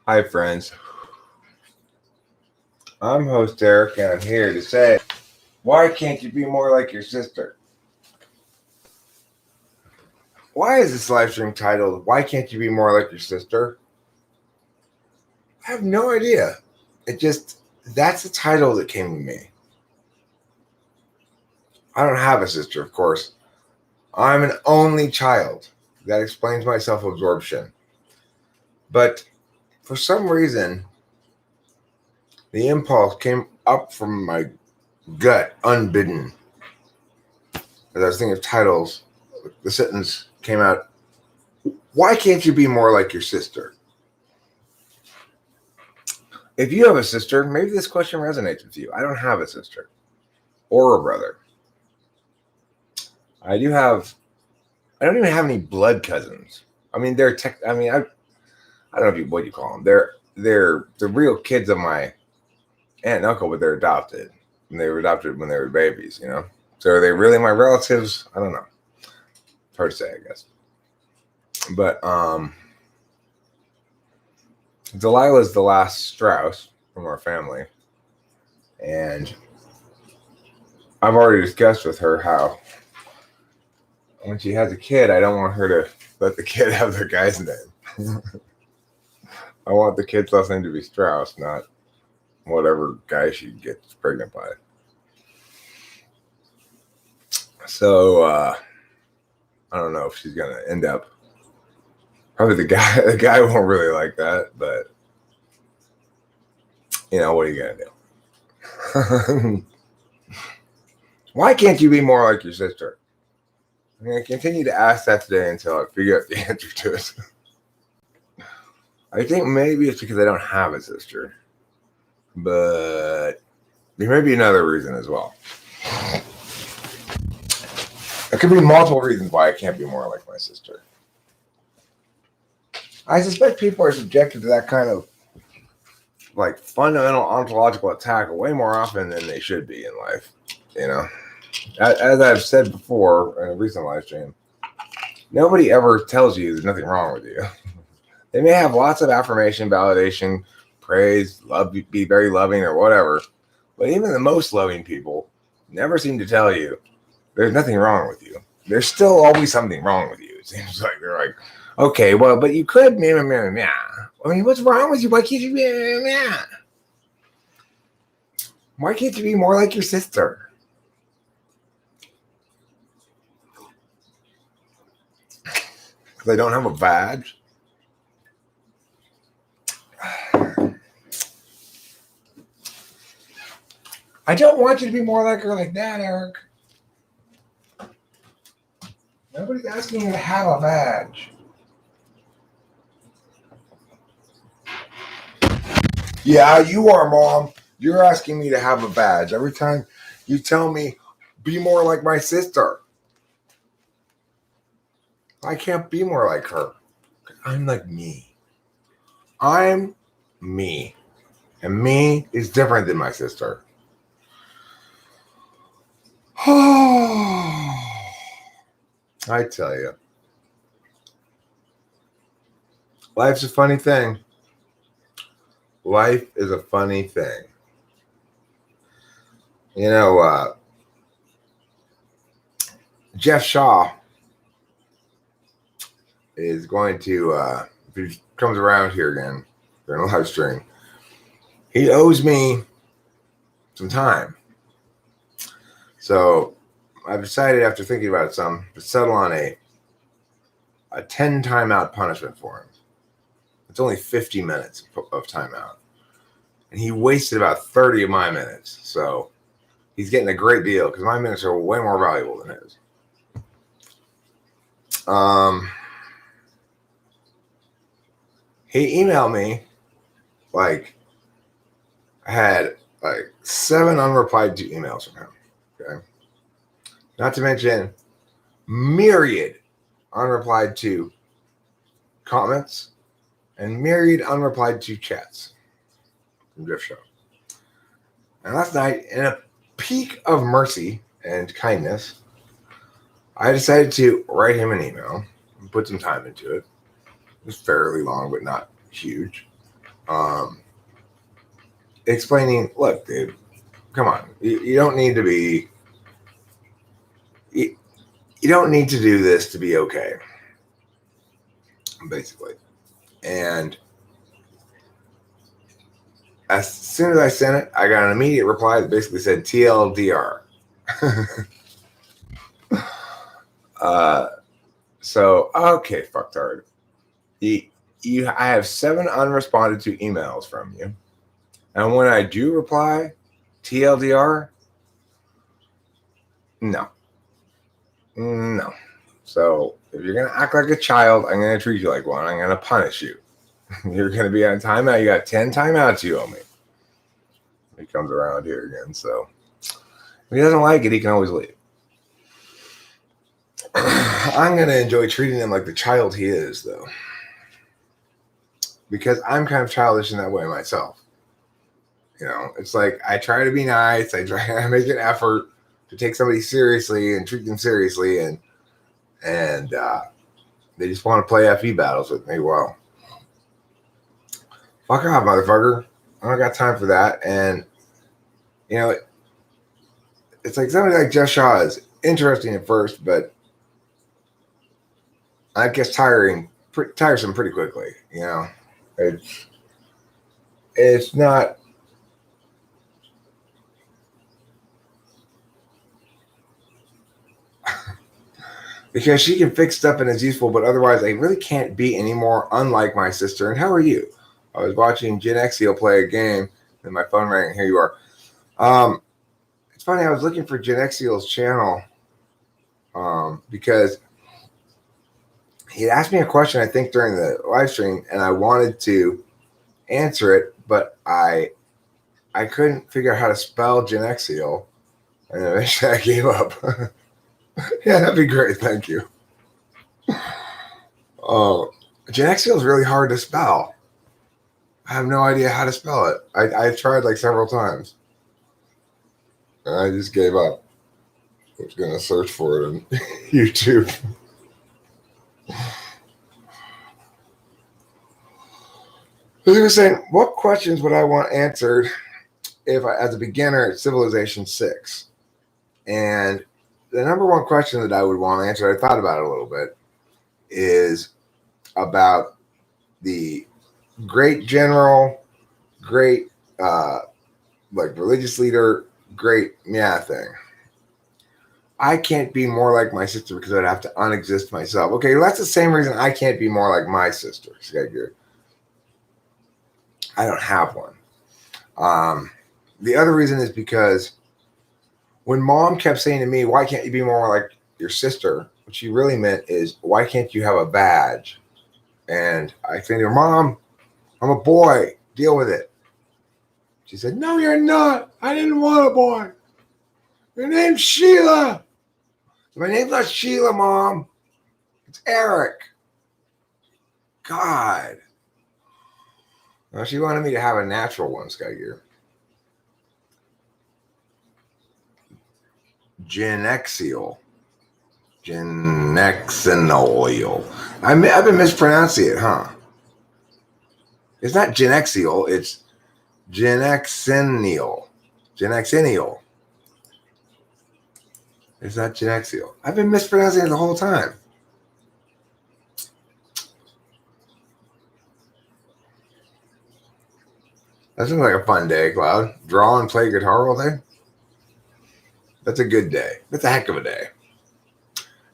Hi, friends. I'm host Eric, and I'm here to say, why can't you be more like your sister? Why is this live stream titled, Why Can't You Be More Like Your Sister? I have no idea. That's the title that came to me. I don't have a sister, of course. I'm an only child. That explains my self-absorption. But for some reason, the impulse came up from my gut unbidden. As I was thinking of titles, the sentence came out, why can't you be more like your sister? If you have a sister, maybe this question resonates with you. I don't have a sister or a brother. I don't even have any blood cousins. I mean, I don't know what you call them. They're the real kids of my aunt and uncle, but they're adopted. And they were adopted when they were babies, you know? So are they really my relatives? I don't know. It's hard to say, I guess. But Delilah's the last Strauss from our family. And I've already discussed with her how when she has a kid, I don't want her to let the kid have the guy's name. I want the kid's last name to be Strauss, not whatever guy she gets pregnant by. So I don't know if she's gonna end up. Probably the guy won't really like that, but you know, what are you gonna do? Why can't you be more like your sister? I'm gonna continue to ask that today until I figure out the answer to it. I think maybe it's because I don't have a sister, but there may be another reason as well. There could be multiple reasons why I can't be more like my sister. I suspect people are subjected to that kind of like fundamental ontological attack way more often than they should be in life. You know, as I've said before in a recent live stream, nobody ever tells you there's nothing wrong with you. They may have lots of affirmation, validation, praise, love, be very loving or whatever, but even the most loving people never seem to tell you there's nothing wrong with you. There's still always something wrong with you. It seems like they're like, okay, well, but you could, I mean, what's wrong with you? Why can't you be, Why can't you be more like your sister? Because I don't have a badge. I don't want you to be more like her like that, Eric. Nobody's asking you to have a badge. Yeah, you are, Mom. You're asking me to have a badge. Every time you tell me, be more like my sister. I can't be more like her. I'm like me. I'm me. And me is different than my sister. I tell you. Life's a funny thing. Life is a funny thing. You know, Jeff Shaw is going to, if he comes around here again during a live stream, he owes me some time. So I've decided after thinking about it some to settle on a 10 timeout punishment for him. It's only 50 minutes of timeout. And he wasted about 30 of my minutes. So he's getting a great deal because my minutes are way more valuable than his. He emailed me like I had like 7 unreplied to emails from him. Okay. Not to mention myriad unreplied to comments and myriad unreplied to chats from Jeff Shaw. And last night, in a peak of mercy and kindness, I decided to write him an email and put some time into it. It was fairly long, but not huge. explaining, look, dude, come on, you don't need to be, you don't need to do this to be okay, basically. And as soon as I sent it, I got an immediate reply that basically said TLDR. So, okay, fucktard. I have 7 unresponded to emails from you. And when I do reply, TLDR, no. No. So if you're going to act like a child, I'm going to treat you like one. I'm going to punish you. You're going to be on timeout. You got 10 timeouts you owe me. He comes around here again. So if he doesn't like it, he can always leave. I'm going to enjoy treating him like the child he is, though. Because I'm kind of childish in that way myself. You know, it's like I try to be nice. I try to make an effort to take somebody seriously and treat them seriously. And they just want to play FE battles with me. Well, fuck off, motherfucker. I don't got time for that. And, you know, it's like somebody like Jeff Shaw is interesting at first, but I guess tiresome pretty quickly. You know, it's not. Because she can fix stuff and is useful, but otherwise I really can't be any more unlike my sister. And how are you? I was watching Gen Xio play a game, and my phone rang, and here you are. It's funny, I was looking for Gen Xio's channel because he asked me a question, I think, during the live stream, and I wanted to answer it, but I couldn't figure out how to spell Gen Xio, and eventually I gave up. Yeah, that'd be great. Thank you. Gen Xio is really hard to spell. I have no idea how to spell it. I tried like several times. And I just gave up. I was going to search for it on YouTube. He was saying, what questions would I want answered if I, as a beginner at Civilization 6? And the number one question that I would want answered, I thought about it a little bit, is about the great general, great like religious leader, great thing. I can't be more like my sister because I'd have to unexist myself. Okay, well, that's the same reason I can't be more like my sister. I don't have one. The other reason is because when Mom kept saying to me, why can't you be more like your sister? What she really meant is, why can't you have a badge? And I said to her, Mom, I'm a boy. Deal with it. She said, no, you're not. I didn't want a boy. Your name's Sheila. My name's not Sheila, Mom. It's Eric. God. Well, she wanted me to have a natural one, Skygear. Genexial. Genexinoil. I've been mispronouncing it, huh? It's not genexial, it's genexinial. Genexinial. It's not genexial. I've been mispronouncing it the whole time. That sounds like a fun day, Cloud. Draw and play guitar all day? That's a good day. That's a heck of a day.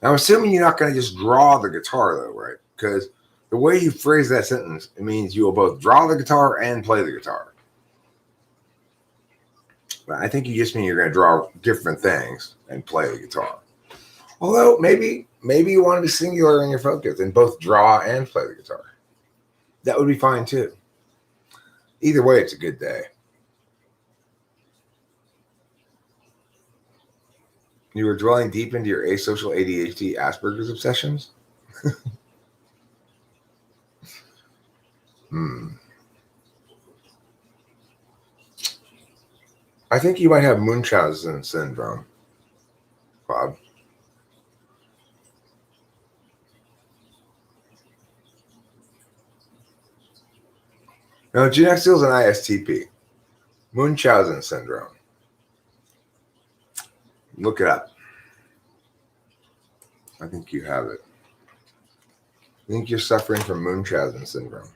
Now, I'm assuming you're not going to just draw the guitar, though, right? Because the way you phrase that sentence, it means you will both draw the guitar and play the guitar. But I think you just mean you're going to draw different things and play the guitar. Although, maybe you want to be singular in your focus and both draw and play the guitar. That would be fine, too. Either way, it's a good day. You were dwelling deep into your asocial ADHD Asperger's obsessions? I think you might have Munchausen syndrome, Bob. No, Genexial is an ISTP. Munchausen syndrome. Look it up. I think you have it. I think you're suffering from Munchausen syndrome.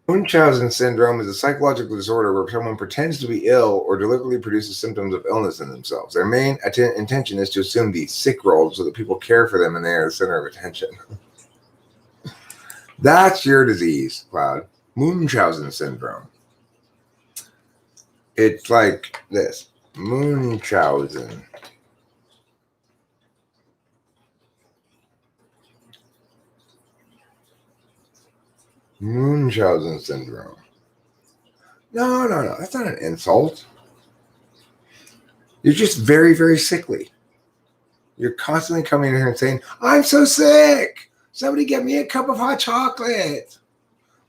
Munchausen syndrome is a psychological disorder where someone pretends to be ill or deliberately produces symptoms of illness in themselves. Their main intention is to assume the sick role so that people care for them and they are the center of attention. That's your disease, Cloud. Munchausen syndrome. It's like this. Munchausen. Munchausen syndrome. No. That's not an insult. You're just very, very sickly. You're constantly coming in here and saying, I'm so sick. Somebody get me a cup of hot chocolate.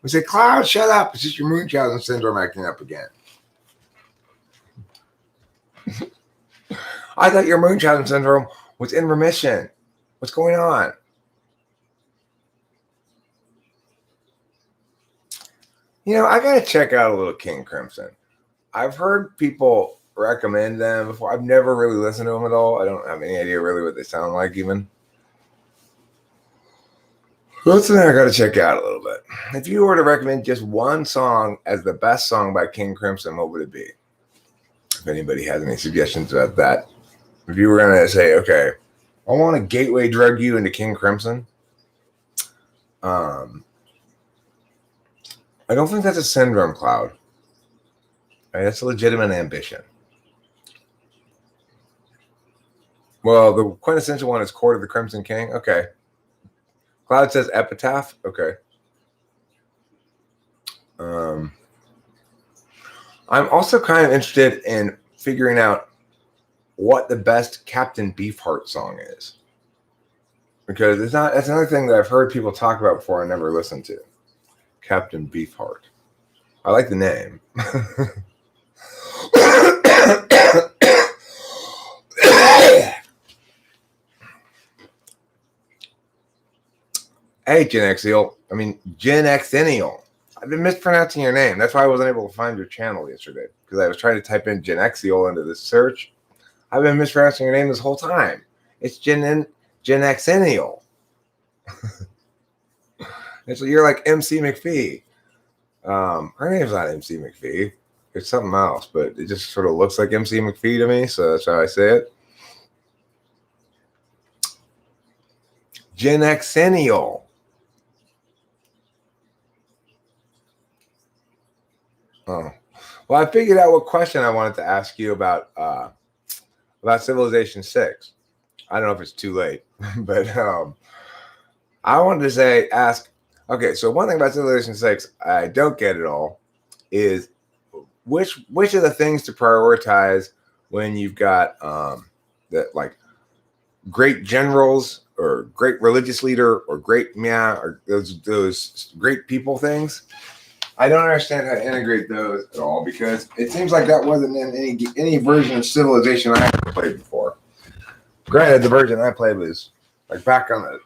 We say, Cloud, shut up. It's just your Munchausen syndrome acting up again. I thought your Munchausen syndrome was in remission. What's going on? I got to check out a little King Crimson. I've heard people recommend them before. I've never really listened to them at all. I don't have any idea really what they sound like even. That's something I got to check out a little bit. If you were to recommend just one song as the best song by King Crimson, what would it be? If anybody has any suggestions about that. If you were going to say, okay, I want to gateway drug you into King Crimson. I don't think that's a syndrome, Cloud. That's a legitimate ambition. Well, the quintessential one is Court of the Crimson King. Okay. Cloud says Epitaph. Okay. I'm also kind of interested in figuring out what the best Captain Beefheart song is. Because that's another thing that I've heard people talk about before I never listened to. Captain Beefheart. I like the name. Hey, Genexial. I've been mispronouncing your name. That's why I wasn't able to find your channel yesterday. Because I was trying to type in Genexial into this search. I've been mispronouncing your name this whole time. It's Genexial. And so you're like MC McPhee. Her name's not MC McPhee. It's something else, but it just sort of looks like MC McPhee to me, so that's how I say it. Genexial. Oh. Well, I figured out what question I wanted to ask you about Civilization 6. I don't know if it's too late, but I wanted to ask, okay, so one thing about Civilization 6 I don't get at all is which of the things to prioritize when you've got that like great generals or great religious leader or great or those great people things. I don't understand how to integrate those at all because it seems like that wasn't in any version of Civilization I ever played before. Granted, the version I played was like back on the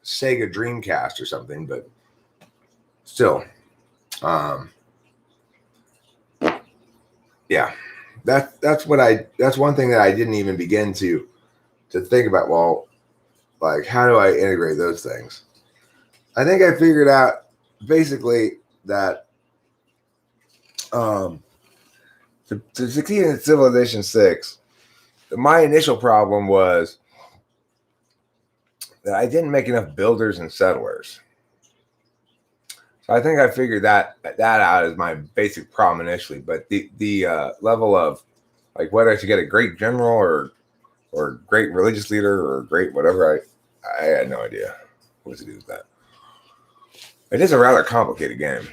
Sega Dreamcast or something, but still, yeah, that's one thing that I didn't even begin to think about. Well, like how do I integrate those things? I think I figured out basically that to succeed in Civilization 6, my initial problem was that I didn't make enough builders and settlers. So I think I figured that out as my basic problem initially. But the level of like whether I should get a great general or great religious leader or great whatever, I had no idea what to do with that. It is a rather complicated game.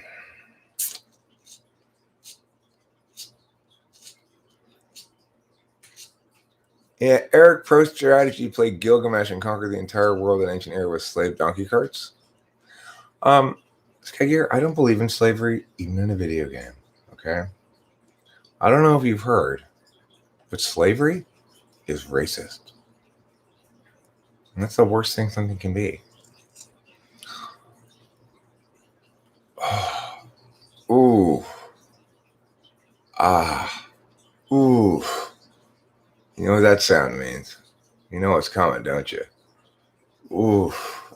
Yeah, Eric Prost's strategy played Gilgamesh and conquer the entire world in ancient era with slave donkey carts. Skagir, I don't believe in slavery even in a video game. Okay, I don't know if you've heard, but slavery is racist. And that's the worst thing something can be. Ooh. Ah. Ooh. You know what that sound means? You know what's coming, don't you? Ooh.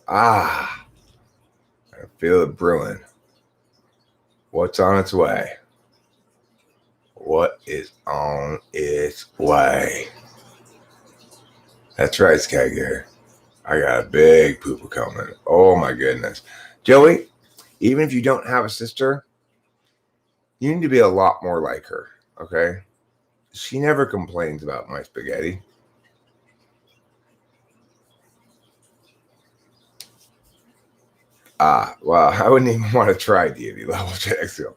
Ah. I feel it brewing. What's on its way? What is on its way? That's right, Skygear. I got a big pooper coming. Oh my goodness. Joey, even if you don't have a sister, you need to be a lot more like her, okay? She never complains about my spaghetti. Well, I wouldn't even want to try deity level checks. So,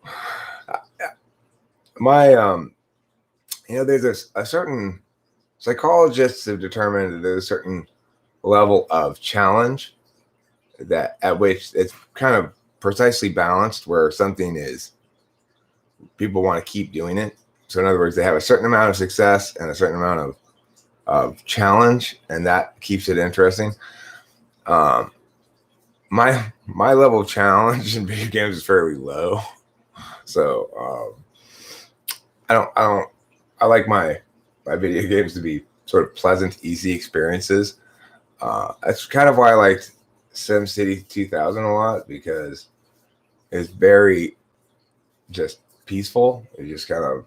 there's a certain psychologists have determined that there's a certain level of challenge that at which it's kind of precisely balanced, where something is people want to keep doing it. So in other words, they have a certain amount of success and a certain amount of challenge, and that keeps it interesting. My level of challenge in video games is fairly low, so I like my video games to be sort of pleasant, easy experiences. That's kind of why I liked SimCity 2000 a lot, because it's very just peaceful. You just kind of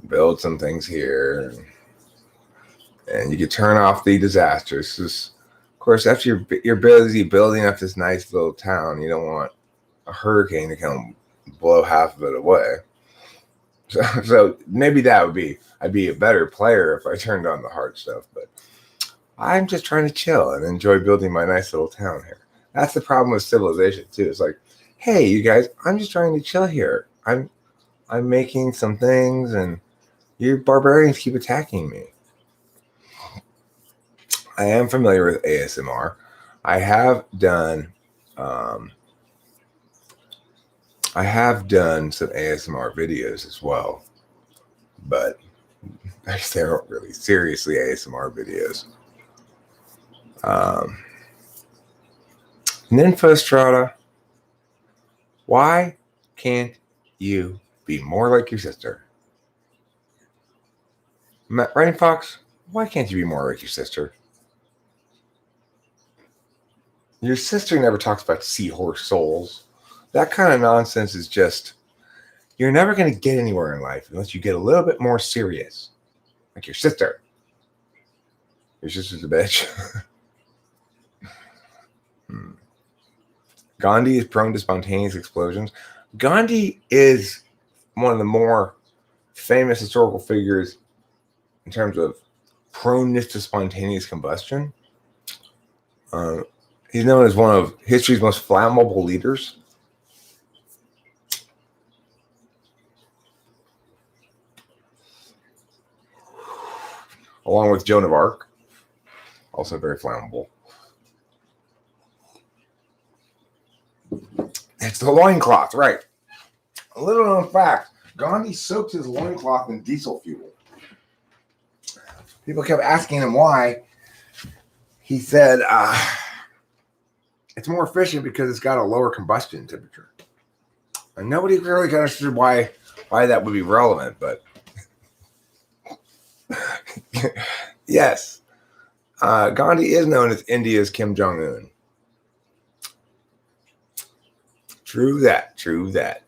build some things here, and you can turn off the disasters. Just, of course, after you're busy building up this nice little town, you don't want a hurricane to come blow half of it away. So maybe I'd be a better player if I turned on the hard stuff, but I'm just trying to chill and enjoy building my nice little town here. That's the problem with civilization too. It's like, hey, you guys, I'm just trying to chill here. I'm making some things, and you barbarians keep attacking me. I am familiar with ASMR. I have done some ASMR videos as well, but they aren't really seriously ASMR videos. Nymphostrata, why can't you be more like your sister? Rain Fox, why can't you be more like your sister? Your sister never talks about seahorse souls. That kind of nonsense is just, you're never going to get anywhere in life unless you get a little bit more serious. Like your sister. Your sister's a bitch. Gandhi is prone to spontaneous explosions. Gandhi is one of the more famous historical figures in terms of proneness to spontaneous combustion. He's known as one of history's most flammable leaders. Along with Joan of Arc, also very flammable. It's the loincloth, right. A little known fact, Gandhi soaked his loincloth in diesel fuel. People kept asking him why. He said, it's more efficient because it's got a lower combustion temperature. And nobody really understood why that would be relevant, but yes. Gandhi is known as India's Kim Jong-un. True that.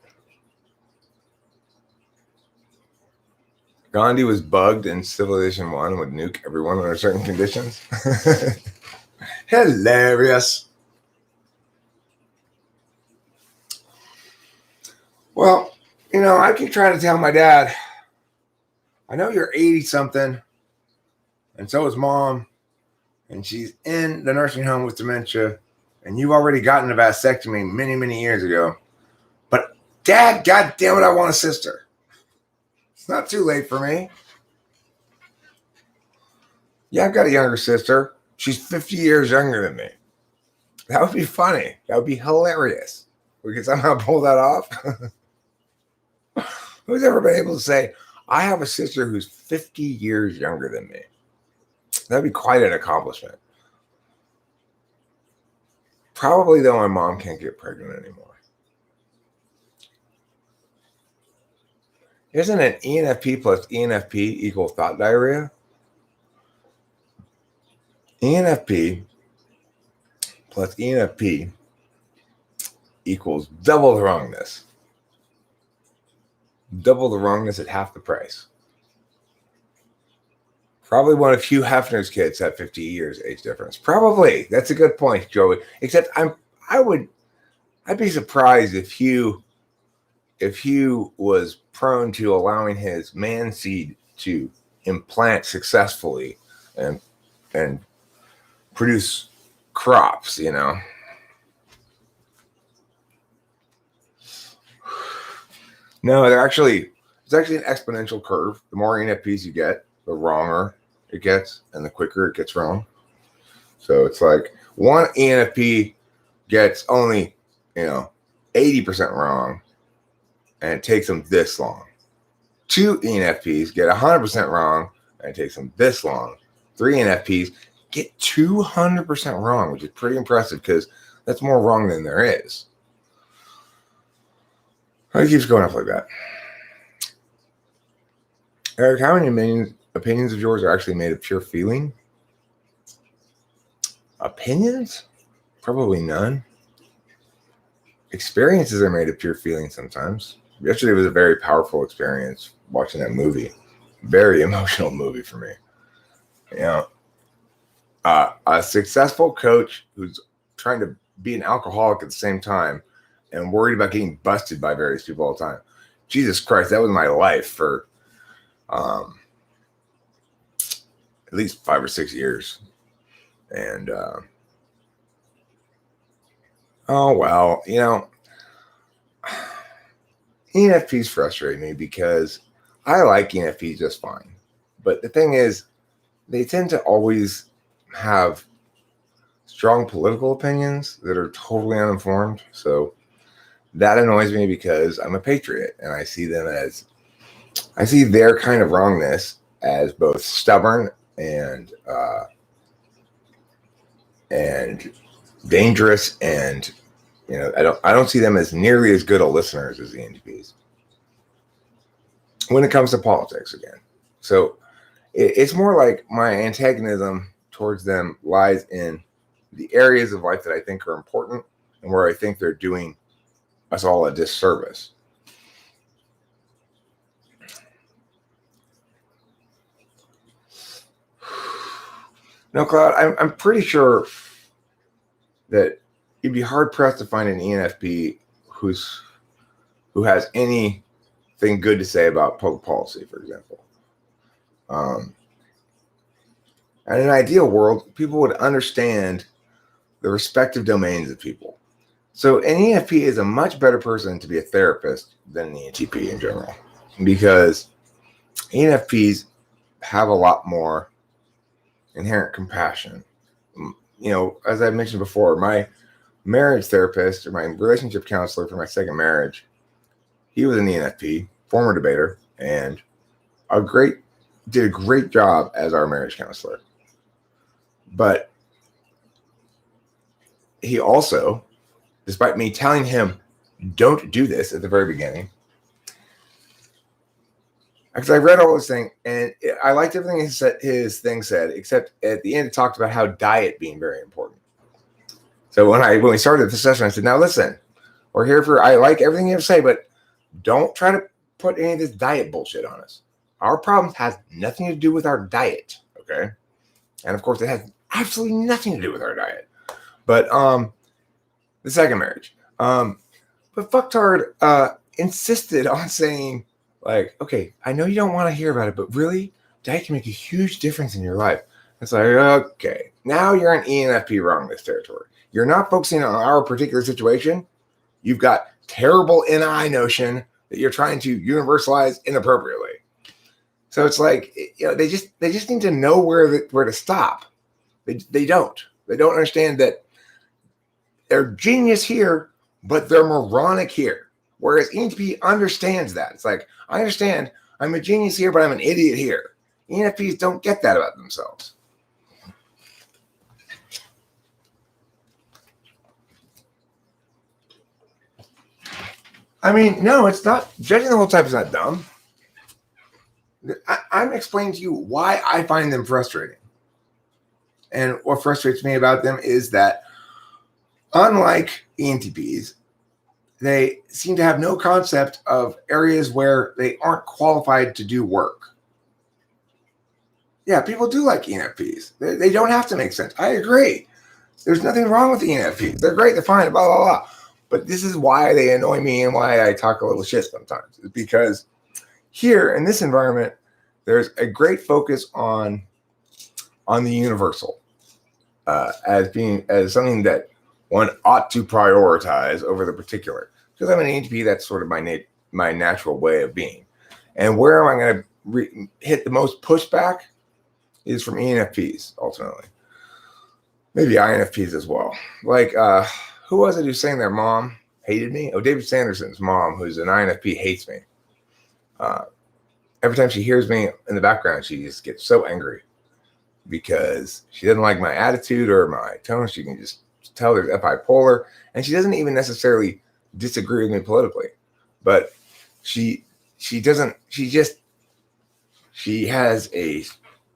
Gandhi was bugged in Civilization 1 would nuke everyone under certain conditions. Hilarious. Well, I keep trying to tell my dad, I know you're 80-something, and so is Mom, and she's in the nursing home with dementia, and you've already gotten a vasectomy many, many years ago. But Dad, God damn it, I want a sister. It's not too late for me. Yeah, I've got a younger sister. She's 50 years younger than me. That would be funny. That would be hilarious. We could somehow pull that off. Who's ever been able to say, I have a sister who's 50 years younger than me? That'd be quite an accomplishment. Probably though, my mom can't get pregnant anymore. Isn't an ENFP plus ENFP equal thought diarrhea? ENFP plus ENFP equals double the wrongness. Double the wrongness at half the price. Probably one of Hugh Hefner's kids had 50 years age difference. Probably. That's a good point, Joey. Except I'd be surprised if Hugh was prone to allowing his man seed to implant successfully and produce crops, you know. No, it's actually an exponential curve. The more ENFPs you get, the wronger it gets, and the quicker it gets wrong. So it's like one ENFP gets only, 80% wrong, and it takes them this long. Two ENFPs get 100% wrong, and it takes them this long. Three ENFPs get 200% wrong, which is pretty impressive because that's more wrong than there is. It keeps going up like that. Eric, how many opinions of yours are actually made of pure feeling? Opinions? Probably none. Experiences are made of pure feeling sometimes. Yesterday was a very powerful experience watching that movie. Very emotional movie for me. A successful coach who's trying to be an alcoholic at the same time and worried about getting busted by various people all the time. Jesus Christ, that was my life for at least 5 or 6 years. And oh well, ENFPs frustrate me because I like ENFPs just fine. But the thing is, they tend to always have strong political opinions that are totally uninformed. So that annoys me because I'm a patriot and I see their kind of wrongness as both stubborn and dangerous, and I don't see them as nearly as good a listeners as the ENTPs when it comes to politics again. So it's more like my antagonism towards them lies in the areas of life that I think are important and where I think they're doing us all a disservice. No, Cloud, I'm pretty sure that you'd be hard pressed to find an ENFP who has anything good to say about public policy, for example. In an ideal world, people would understand the respective domains of people. So an ENFP is a much better person to be a therapist than an ENTP in general, because ENFPs have a lot more inherent compassion. As I mentioned before, my marriage therapist or my relationship counselor for my second marriage, he was an ENFP, former debater, and did a great job as our marriage counselor. But he also, despite me telling him, don't do this at the very beginning, because I read all this thing and I liked everything his thing said, except at the end it talked about how diet being very important. So when we started the session, I said, now listen, we're here I like everything you have to say, but don't try to put any of this diet bullshit on us. Our problem has nothing to do with our diet, okay? And of course, it has absolutely nothing to do with our diet. But the second marriage. But fucktard insisted on saying, like, okay, I know you don't want to hear about it, but really, diet can make a huge difference in your life. It's like, okay, now you're in ENFP wrongness territory. You're not focusing on our particular situation. You've got terrible NI notion that you're trying to universalize inappropriately. So it's like, they just need to know where to stop. They don't understand that they're genius here, but they're moronic here. Whereas ENTP understands that. It's like, I understand I'm a genius here, but I'm an idiot here. ENFPs don't get that about themselves. I mean, no, it's not. Judging the whole type is not dumb. I'm explaining to you why I find them frustrating. And what frustrates me about them is that, unlike ENTPs, they seem to have no concept of areas where they aren't qualified to do work. Yeah, people do like ENFPs. They don't have to make sense. I agree. There's nothing wrong with ENFPs. They're great. They're fine. Blah, blah, blah. But this is why they annoy me and why I talk a little shit sometimes. It's because here in this environment, there's a great focus on the universal as something that one ought to prioritize over the particular. Because I'm an ENTP, that's sort of my natural way of being. And where am I going to hit the most pushback is from ENFPs, ultimately. Maybe INFPs as well. Like, who was it who saying their mom hated me? Oh, David Sanderson's mom, who's an INFP, hates me. Every time she hears me in the background, she just gets so angry because she doesn't like my attitude or my tone. She can just tell there's bipolar, and she doesn't even necessarily disagree with me politically, but she has a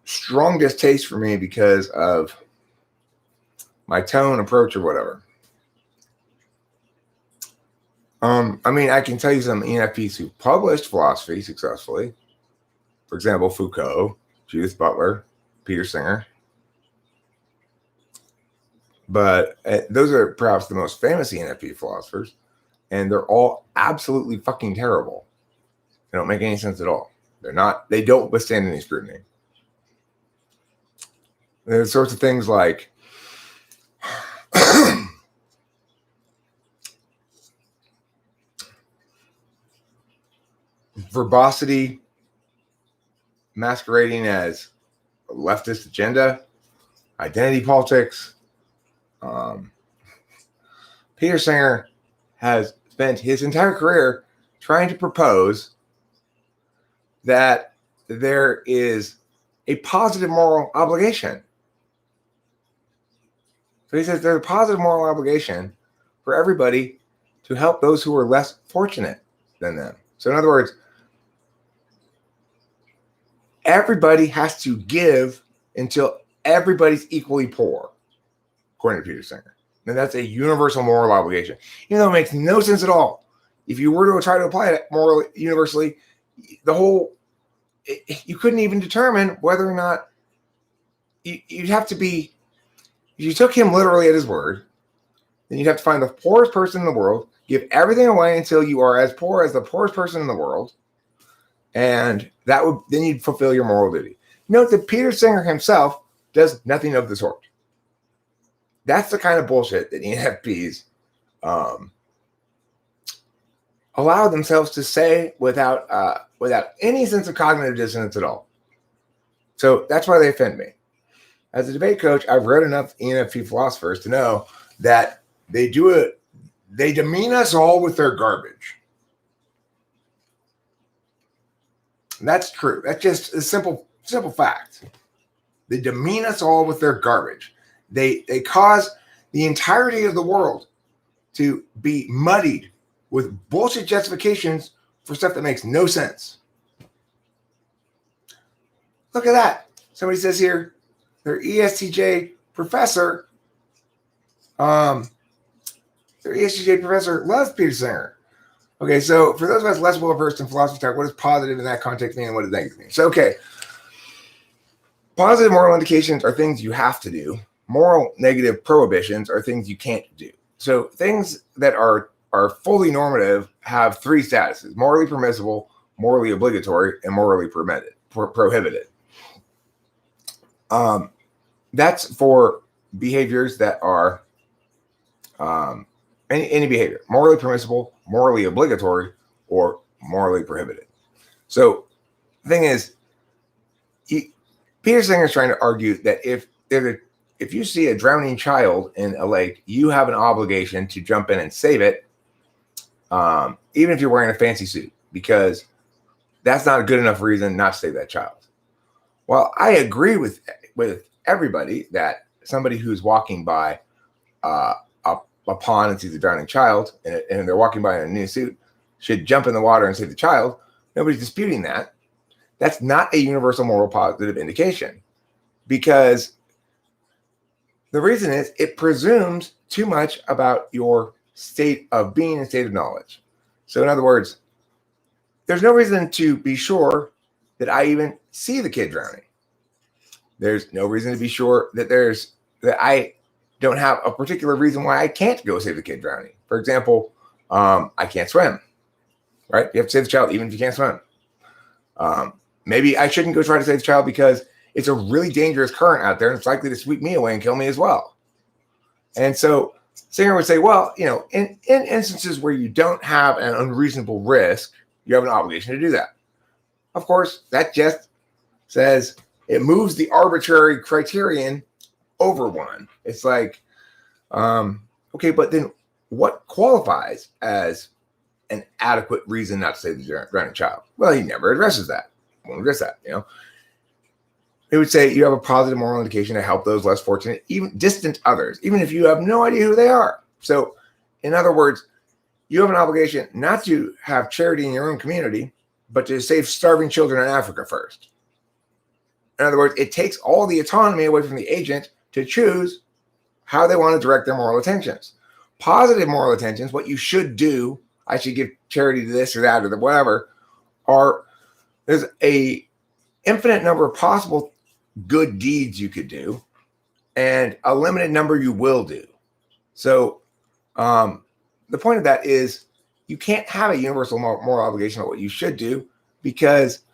strong distaste for me because of my tone, approach, or whatever. I mean, I can tell you some ENFPs who published philosophy successfully. For example, Foucault, Judith Butler, Peter Singer. But those are perhaps the most famous ENFP philosophers, and they're all absolutely fucking terrible. They don't make any sense at all. They don't withstand any scrutiny. There's sorts of things like verbosity masquerading as a leftist agenda, identity politics. Peter Singer has spent his entire career trying to propose that there is a positive moral obligation. So he says there's a positive moral obligation for everybody to help those who are less fortunate than them. So in other words, everybody has to give until everybody's equally poor, according to Peter Singer. And that's a universal moral obligation. Even though it makes no sense at all. If you were to try to apply it morally, universally, you couldn't even determine whether or not you'd have to be, if you took him literally at his word, then you'd have to find the poorest person in the world, give everything away until you are as poor as the poorest person in the world, and then you'd fulfill your moral duty. Note that Peter Singer himself does nothing of the sort. That's the kind of bullshit that ENFPs allow themselves to say without any sense of cognitive dissonance at all. So that's why they offend me. As a debate coach, I've read enough ENFP philosophers to know that they demean us all with their garbage. And that's true. That's just a simple fact. They demean us all with their garbage. They cause the entirety of the world to be muddied with bullshit justifications for stuff that makes no sense. Look at that. Somebody says here, their ESTJ professor, loves Peter Singer. Okay, so for those of us less well-versed in philosophy talk, what does positive in that context mean and what does negative mean? So, okay, positive moral indications are things you have to do. Moral negative prohibitions are things you can't do. So things that are fully normative have three statuses: morally permissible, morally obligatory, and morally prohibited. That's for behaviors that are any behavior, morally permissible, morally obligatory, or morally prohibited. So the thing is, Peter Singer is trying to argue that if you see a drowning child in a lake, you have an obligation to jump in and save it, even if you're wearing a fancy suit, because that's not a good enough reason not to save that child. Well, I agree with everybody that somebody who's walking by a pond and sees a drowning child and they're walking by in a new suit should jump in the water and save the child. Nobody's disputing that. That's not a universal moral positive indication, because the reason is it presumes too much about your state of being and state of knowledge. So in other words, there's no reason to be sure that I even see the kid drowning. There's no reason to be sure that I don't have a particular reason why I can't go save the kid drowning. For example, I can't swim, right? You have to save the child even if you can't swim. Maybe I shouldn't go try to save the child because it's a really dangerous current out there and it's likely to sweep me away and kill me as well. And so Singer would say, well, in instances where you don't have an unreasonable risk, you have an obligation to do that. Of course, that just says it moves the arbitrary criterion over one. It's like, okay, but then what qualifies as an adequate reason not to save the drowning child? Well, he never addresses that. Won't address that, He would say you have a positive moral indication to help those less fortunate, even distant others, even if you have no idea who they are. So, in other words, you have an obligation not to have charity in your own community, but to save starving children in Africa first. In other words, it takes all the autonomy away from the agent to choose how they want to direct their moral attentions. Positive moral attentions, what you should do, I should give charity to this or that or whatever, there's a infinite number of possible good deeds you could do and a limited number you will do. So the point of that is you can't have a universal moral obligation on what you should do, because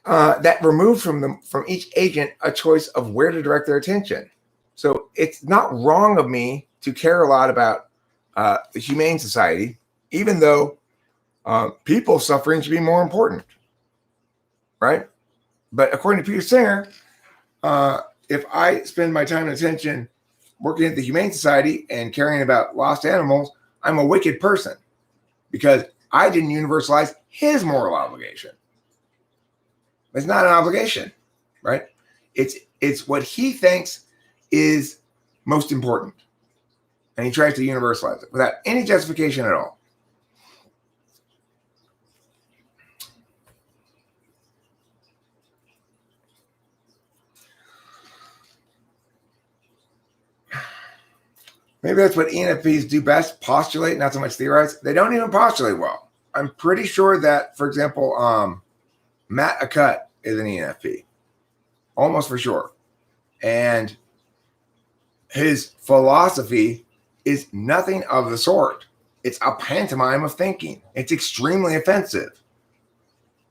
that removes from each agent a choice of where to direct their attention. So it's not wrong of me to care a lot about the humane society, even though people's suffering should be more important, right? But according to Peter Singer, if I spend my time and attention working at the Humane Society and caring about lost animals, I'm a wicked person because I didn't universalize his moral obligation. It's not an obligation, right? It's what he thinks is most important. And he tries to universalize it without any justification at all. Maybe that's what ENFPs do best, postulate, not so much theorize. They don't even postulate well. I'm pretty sure that, for example, Matt Acut is an ENFP. Almost for sure. And his philosophy is nothing of the sort. It's a pantomime of thinking. It's extremely offensive.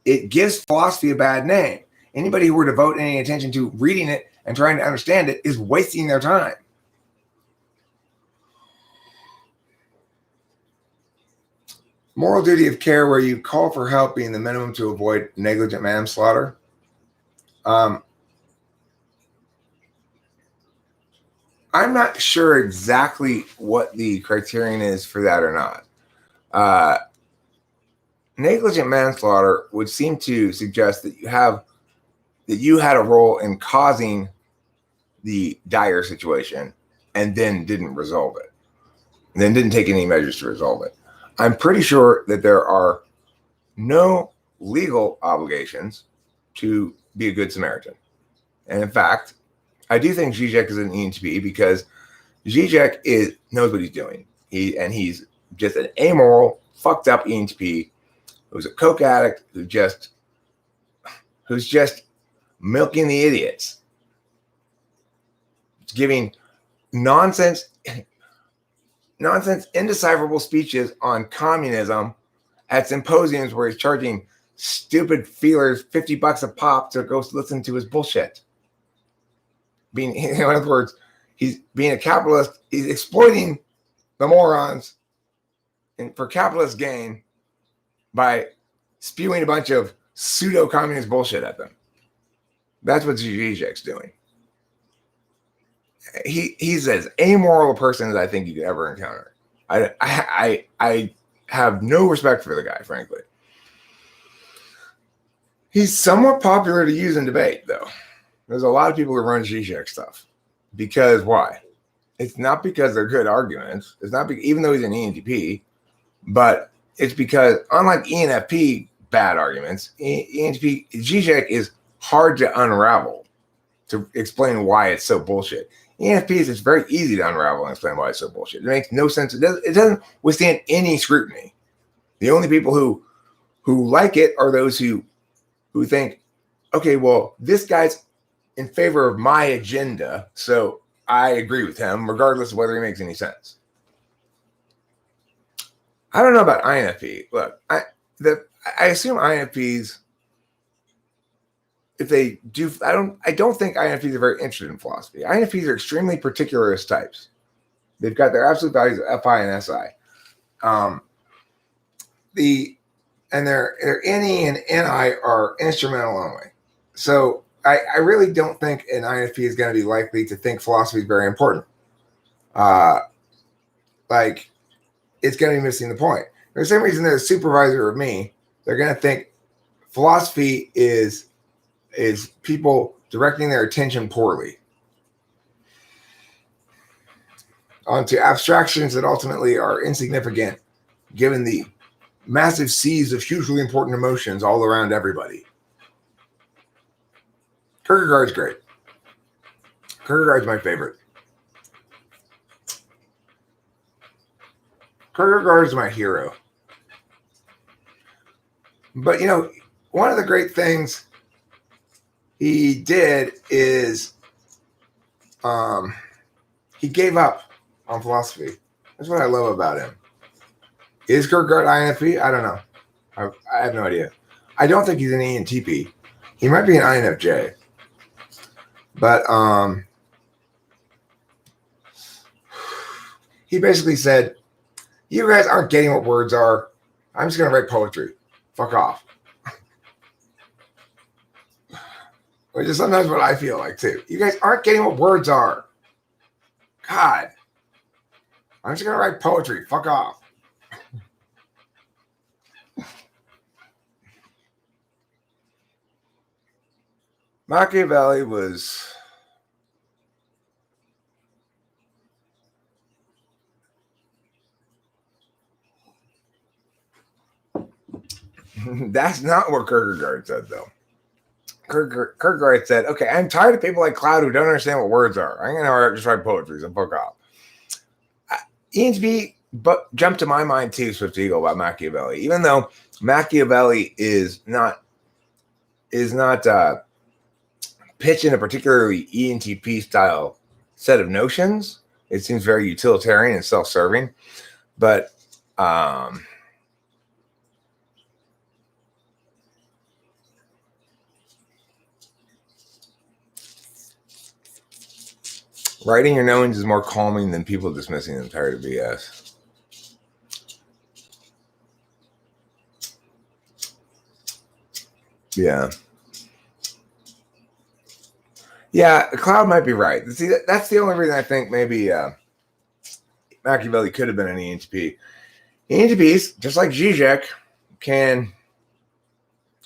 It gives philosophy a bad name. Anybody who were to devote any attention to reading it and trying to understand it is wasting their time. Moral duty of care, where you call for help being the minimum to avoid negligent manslaughter. I'm not sure exactly what the criterion is for that or not. Negligent manslaughter would seem to suggest that you had a role in causing the dire situation and then didn't resolve it, and then didn't take any measures to resolve it. I'm pretty sure that there are no legal obligations to be a good Samaritan. And in fact, I do think Zizek is an ENTP because Zizek knows what he's doing. He's just an amoral, fucked up ENTP who's a coke addict who's just milking the idiots. It's giving nonsense, indecipherable speeches on communism at symposiums where he's charging stupid feelers $50 a pop to go listen to his bullshit. In other words, he's being a capitalist. He's exploiting the morons for capitalist gain by spewing a bunch of pseudo-communist bullshit at them. That's what Zizek's doing. He's as amoral a person as I think you could ever encounter. I have no respect for the guy, frankly. He's somewhat popular to use in debate, though. There's a lot of people who run Zizek stuff. Because why? It's not because they're good arguments. It's not even though he's an ENTP, but it's because unlike ENFP bad arguments, ENTP Zizek is hard to unravel to explain why it's so bullshit. ENFPs, it's very easy to unravel and explain why it's so bullshit. It makes no sense. It doesn't withstand any scrutiny. The only people who like it are those who think, okay, well, this guy's in favor of my agenda, so I agree with him, regardless of whether he makes any sense. I don't know about INFP. Look, I assume INFPs, if they do, I don't think INFPs are very interested in philosophy. INFPs are extremely particularist types. They've got their absolute values of FI and SI. Their NE and NI are instrumental only. So I really don't think an INFP is going to be likely to think philosophy is very important. It's going to be missing the point. For the same reason they're a supervisor of me, they're going to think philosophy is people directing their attention poorly onto abstractions that ultimately are insignificant given the massive seas of hugely important emotions all around everybody. Kierkegaard's great. Kierkegaard's my favorite. Kierkegaard's my hero. But, one of the great things he did is he gave up on philosophy. That's what I love about him. Is Kierkegaard INFP? I don't know. I have no idea. I don't think he's an ENTP. He might be an INFJ. But he basically said, you guys aren't getting what words are. I'm just going to write poetry. Fuck off. Which is sometimes what I feel like too. You guys aren't getting what words are. God. I'm just going to write poetry. Fuck off. Machiavelli was that's not what Kierkegaard said though. Kierkegaard said, okay, I'm tired of people like Cloud who don't understand what words are. I'm going to just write poetry, so fuck off. ENTP jumped to my mind too, Swift Eagle, about Machiavelli. Even though Machiavelli is not pitched in a particularly ENTP style set of notions. It seems very utilitarian and self-serving, but writing your knowings is more calming than people dismissing them. Tired of BS. Yeah. Yeah, Cloud might be right. See, that's the only reason I think maybe Machiavelli could have been an ENTP. ENTPs, just like Zizek, can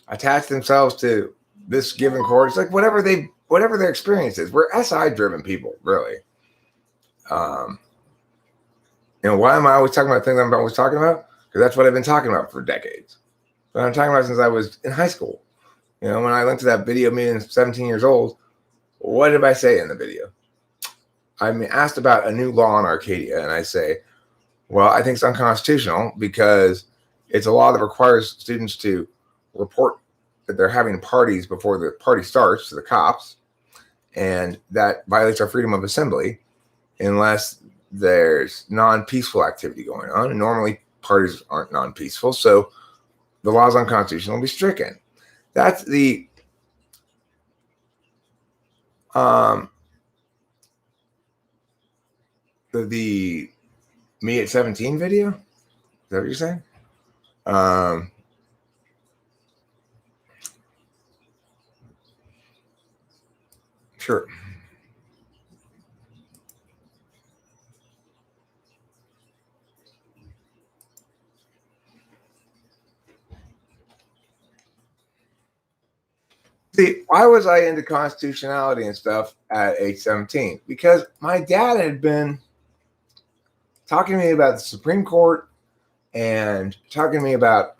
attach themselves to this given chord. It's like whatever their experience is. We're SI-driven people, really. Why am I always talking about things I'm always talking about? Because that's what I've been talking about for decades. But I'm talking about since I was in high school. When I went to that video meeting 17 years old, what did I say in the video? I'm asked about a new law in Arcadia, and I say, well, I think it's unconstitutional because it's a law that requires students to report that they're having parties before the party starts to the cops, and that violates our freedom of assembly unless there's non-peaceful activity going on. And normally parties aren't non-peaceful, so the law is unconstitutional and be stricken. That's the me at 17 video. Is that what you're saying? Sure. See, why was I into constitutionality and stuff at age 17? Because my dad had been talking to me about the Supreme Court and talking to me about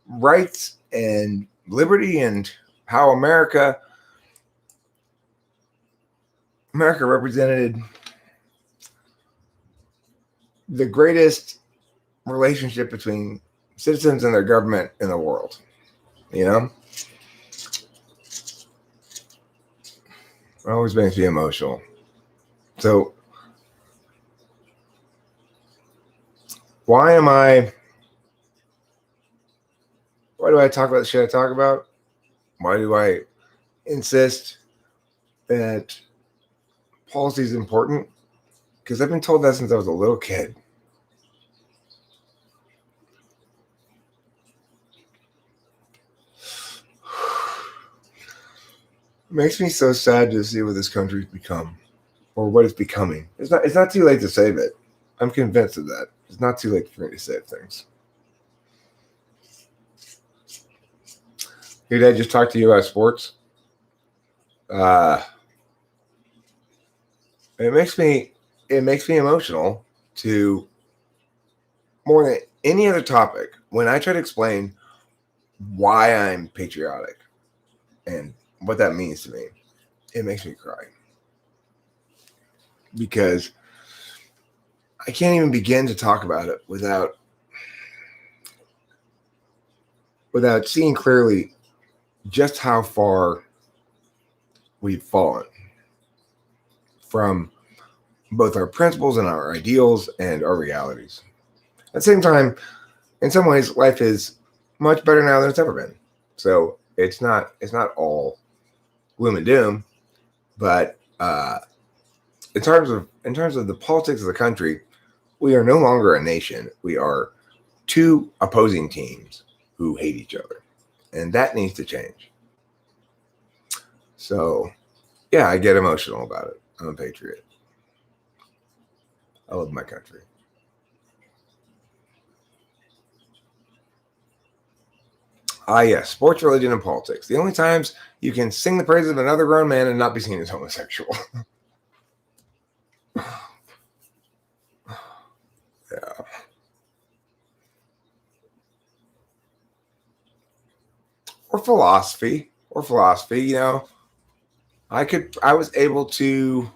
rights and liberty and how America represented the greatest relationship between citizens and their government in the world. You know, it always makes me emotional. So why do I talk about the shit I talk about? Why do I insist that policy is important? Because I've been told that since I was a little kid. It makes me so sad to see what this country's become, or what it's becoming. It's not too late to save it. I'm convinced of that. It's not too late for me to save things. Hey, Dad, just talk to you about sports. It makes me emotional to more than any other topic when I try to explain why I'm patriotic and what that means to me. It makes me cry because I can't even begin to talk about it without seeing clearly just how far we've fallen from both our principles and our ideals and our realities. At the same time, in some ways, life is much better now than it's ever been. So it's not all gloom and doom, but in terms of the politics of the country, we are no longer a nation. We are two opposing teams who hate each other, and that needs to change. So, yeah, I get emotional about it. I'm a patriot. I love my country. Yes, sports, religion, and politics. The only times you can sing the praises of another grown man and not be seen as homosexual. Yeah. Or philosophy, you know. I was able to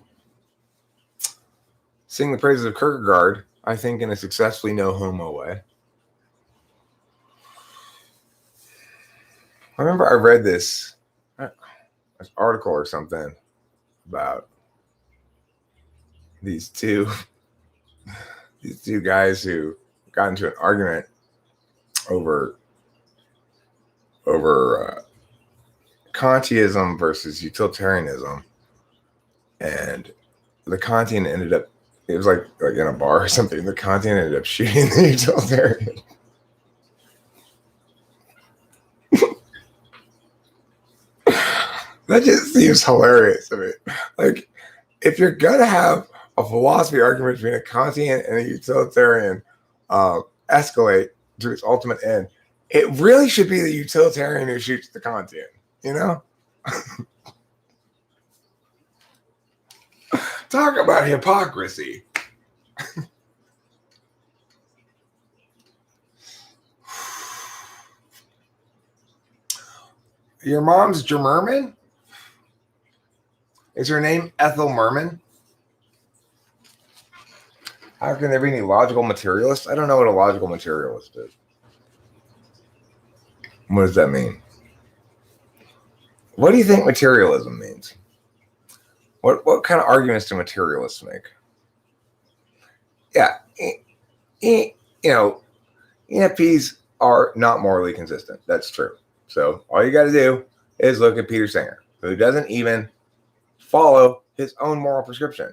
sing the praises of Kierkegaard, I think, in a successfully no homo way. I remember I read this article or something about these two guys who got into an argument over Kantianism versus utilitarianism, and the Kantian ended up, it was like in a bar or something, the Kantian ended up shooting the utilitarian. That just seems hilarious to me. Like, if you're gonna have a philosophy argument between a Kantian and a utilitarian escalate to its ultimate end, it really should be the utilitarian who shoots the Kantian, you know? Talk about hypocrisy. Your mom's Germerman? Is her name Ethel Merman? How can there be any logical materialists? I don't know what a logical materialist is. What does that mean? What do you think materialism means? What kind of arguments do materialists make? Yeah, you know, ENFPs are not morally consistent. That's true. So all you got to do is look at Peter Singer, who doesn't even follow his own moral prescription.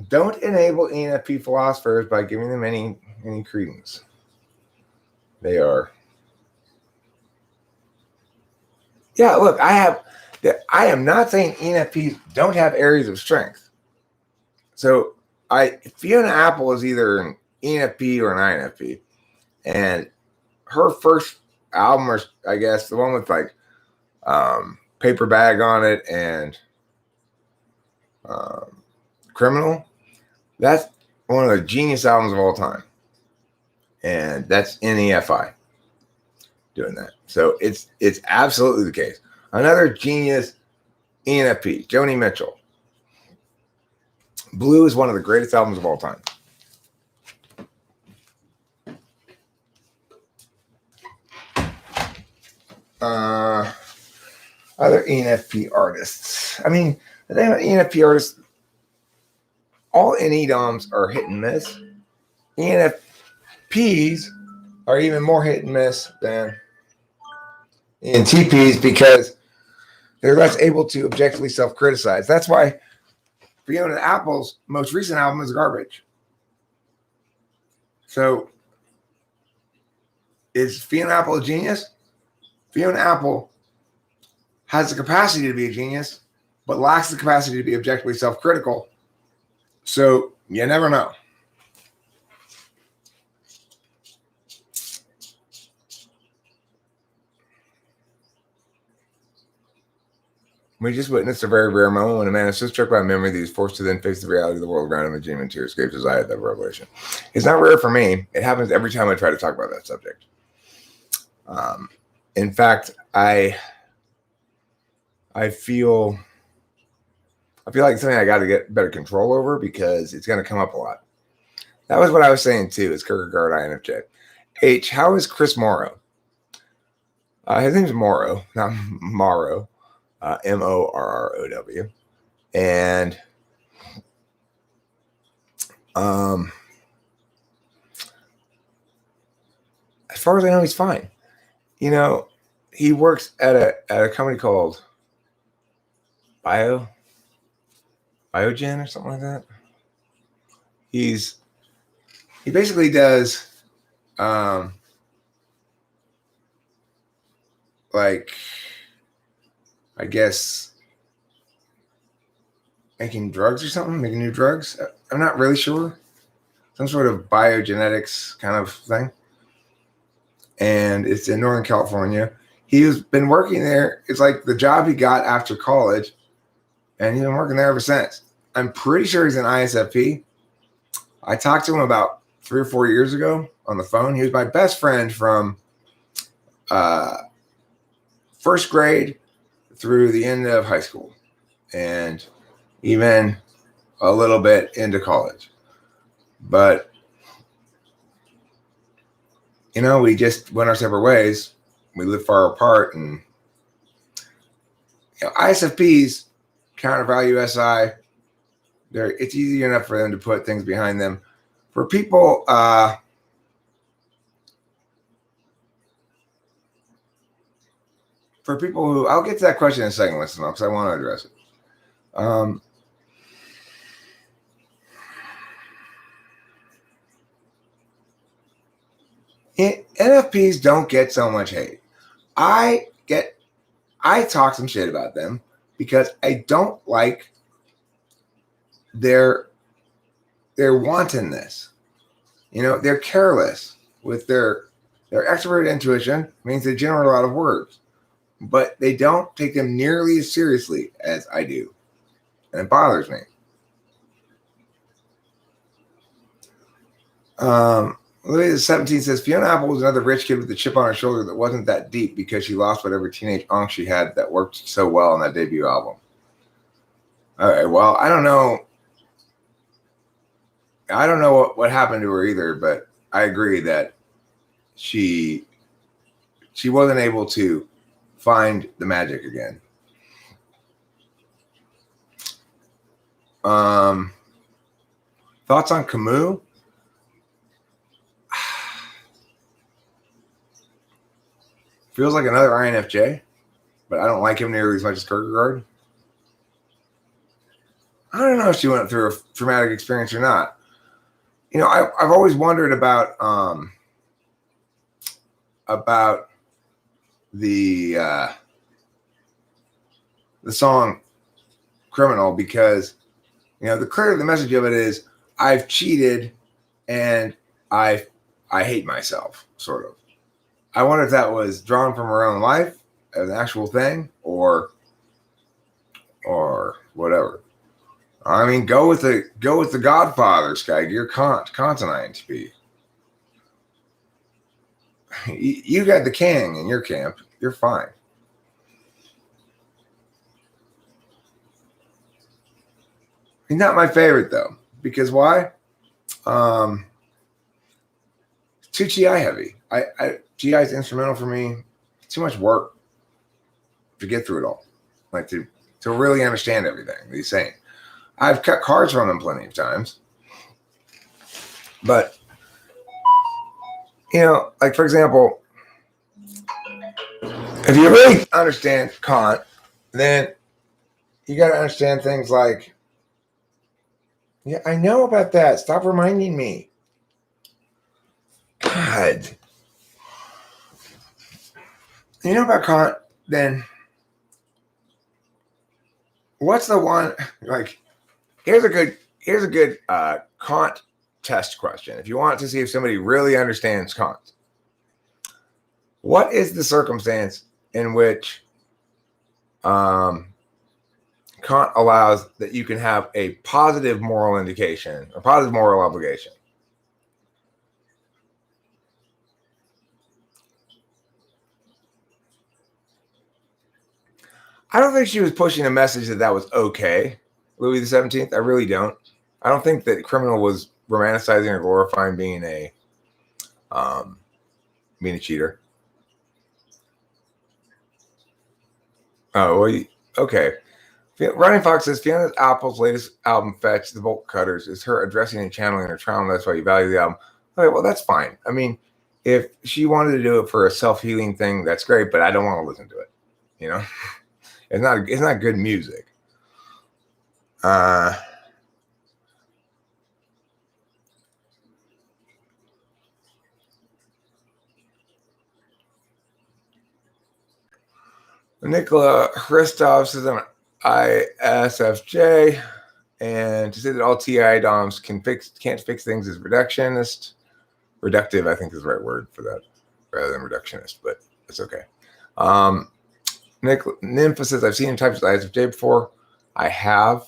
Don't enable ENFP philosophers by giving them any credence. They are. Yeah, look, I am not saying ENFPs don't have areas of strength. So Fiona Apple is either an ENFP or an INFP. And her first album, or I guess the one with like paper bag on it and Criminal. That's one of the genius albums of all time. And that's NEFI doing that. So it's absolutely the case. Another genius, ENFP, Joni Mitchell. Blue is one of the greatest albums of all time. Other ENFP artists. I mean, the thing about ENFP artists, all NEDOMs are hit and miss. ENFPs are even more hit and miss than ENTPs because they're less able to objectively self-criticize. That's why Fiona Apple's most recent album is garbage. So, is Fiona Apple a genius? Fiona Apple has the capacity to be a genius, but lacks the capacity to be objectively self-critical. So, you never know. We just witnessed a very rare moment when a man is so struck by memory that he's forced to then face the reality of the world around him, and genuine tears escapes his eye at that revelation. It's not rare for me. It happens every time I try to talk about that subject. In fact, I feel like something I got to get better control over because it's going to come up a lot. That was what I was saying too. Is Kierkegaard INFJ? H. How is Chris Morrow? His name's Morrow, not Morrow. Morrow, and as far as I know, he's fine. You know, he works at a company called Biogen or something like that. He basically does like, I guess, making drugs or something, making new drugs. I'm not really sure. Some sort of biogenetics kind of thing. And it's in Northern California. He's been working there. It's like the job he got after college, and he's been working there ever since. I'm pretty sure he's an ISFP. I talked to him about 3 or 4 years ago on the phone. He was my best friend from first grade through the end of high school and even a little bit into college. But, you know, we just went our separate ways. We live far apart, and you know, ISFPs countervalue SI. It's easy enough for them to put things behind them. For people, who, I'll get to that question in a second, listen, because I want to address it. NFPs don't get so much hate. I talk some shit about them because I don't like their wantonness. You know, they're careless with their extrovert intuition, means they generate a lot of words, but they don't take them nearly as seriously as I do. And it bothers me. Louis 17 says, Fiona Apple was another rich kid with a chip on her shoulder that wasn't that deep because she lost whatever teenage angst she had that worked so well on that debut album. All right, well, I don't know what happened to her either, but I agree that she wasn't able to find the magic again. Thoughts on Camus? Feels like another INFJ, but I don't like him nearly as much as Kierkegaard. I don't know if she went through a traumatic experience or not. You know, I've always wondered about the song "Criminal" because, you know, the message of it is I've cheated and I hate myself, sort of. I wonder if that was drawn from her own life as an actual thing or whatever. I mean, go with the Godfather, Sky. You're Kant's an INTP. You got the king in your camp. You're fine. He's not my favorite though, because why? Too GI heavy. GI is instrumental for me. Too much work to get through it all, like to really understand everything that he's saying. I've cut cards from him plenty of times, but like for example, if you really understand Kant, then you got to understand things like, yeah, I know about that. Stop reminding me. God. You know about Kant, then what's the one, like, here's a good Kant test question. If you want to see if somebody really understands Kant, what is the circumstance in which Kant allows that you can have a positive moral indication, a positive moral obligation? I don't think she was pushing a message that was okay, Louis XVII. I really don't. I don't think that criminal was romanticizing or glorifying being a cheater. Oh, well, okay. Running Fox says Fiona Apple's latest album, Fetch the Bolt Cutters, is her addressing and channeling her trauma. That's why you value the album. Okay, well, that's fine. I mean, if she wanted to do it for a self-healing thing, that's great, but I don't want to listen to it. It's not good music. Nicola Christoph says I'm ISFJ, and to say that all TI DOMs can't fix things is reductionist. Reductive, I think, is the right word for that, rather than reductionist, but it's okay. Nympha says I've seen him typed as ISFJ before. I have.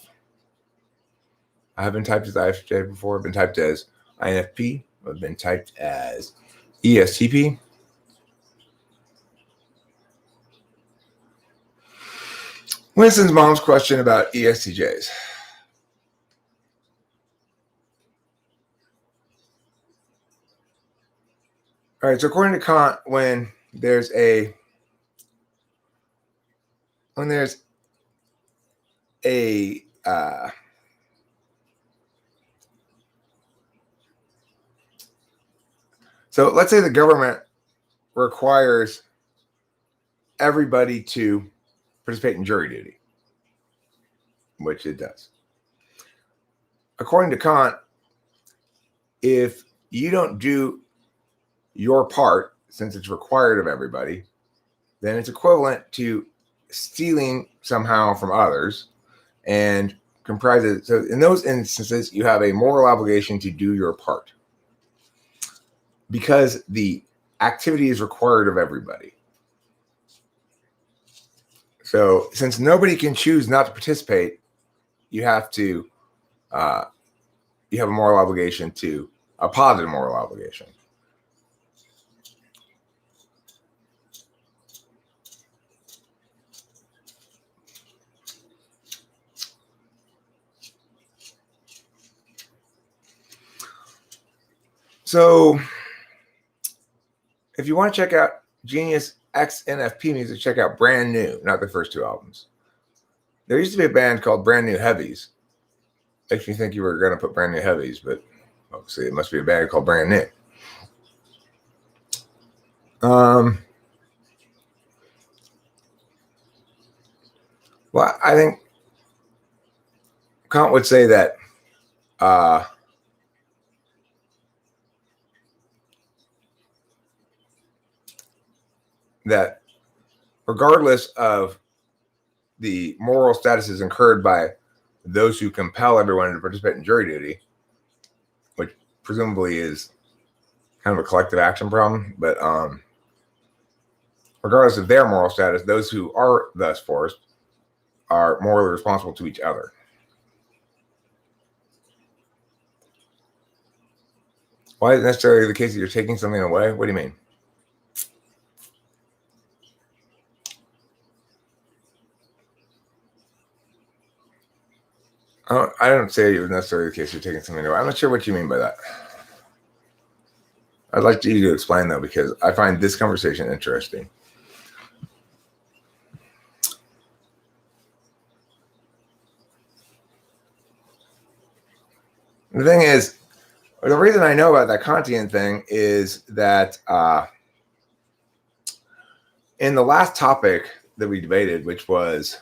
I have been typed as ISFJ before. I've been typed as INFP. I've been typed as ESTP. Winston's mom's question about ESTJs. All right, so according to Kant, when there's a so let's say the government requires everybody to participate in jury duty, which it does. According to Kant, if you don't do your part, since it's required of everybody, then it's equivalent to stealing somehow from others, and comprises. So in those instances, you have a moral obligation to do your part because the activity is required of everybody. So since nobody can choose not to participate, you have to, you have a moral obligation to a positive moral obligation. So if you want to check out Genius X NFP music, check out Brand New, not the first two albums. There used to be a band called Brand New Heavies. Makes me think you were going to put Brand New Heavies, but obviously it must be a band called Brand New. Well, I think Kant would say that that regardless of the moral statuses incurred by those who compel everyone to participate in jury duty, which presumably is kind of a collective action problem, but regardless of their moral status, those who are thus forced are morally responsible to each other. Why is it necessarily the case that you're taking something away? What do you mean? I don't say it was necessarily the case you're taking something away. I'm not sure what you mean by that. I'd like you to explain, though, because I find this conversation interesting. The thing is, the reason I know about that Kantian thing is that in the last topic that we debated, which was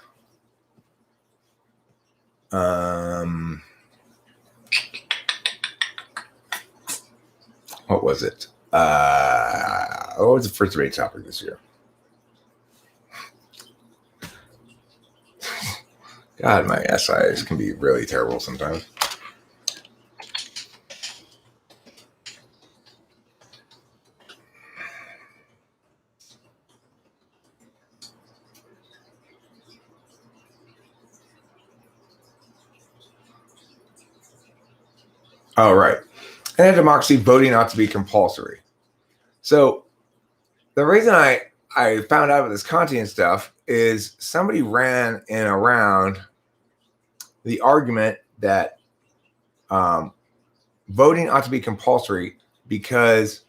what was it? What was the first debate topic this year? God, my essays can be really terrible sometimes. Oh, right. And in democracy, voting ought to be compulsory. So the reason I found out about this Kantian stuff is somebody ran in around the argument that voting ought to be compulsory because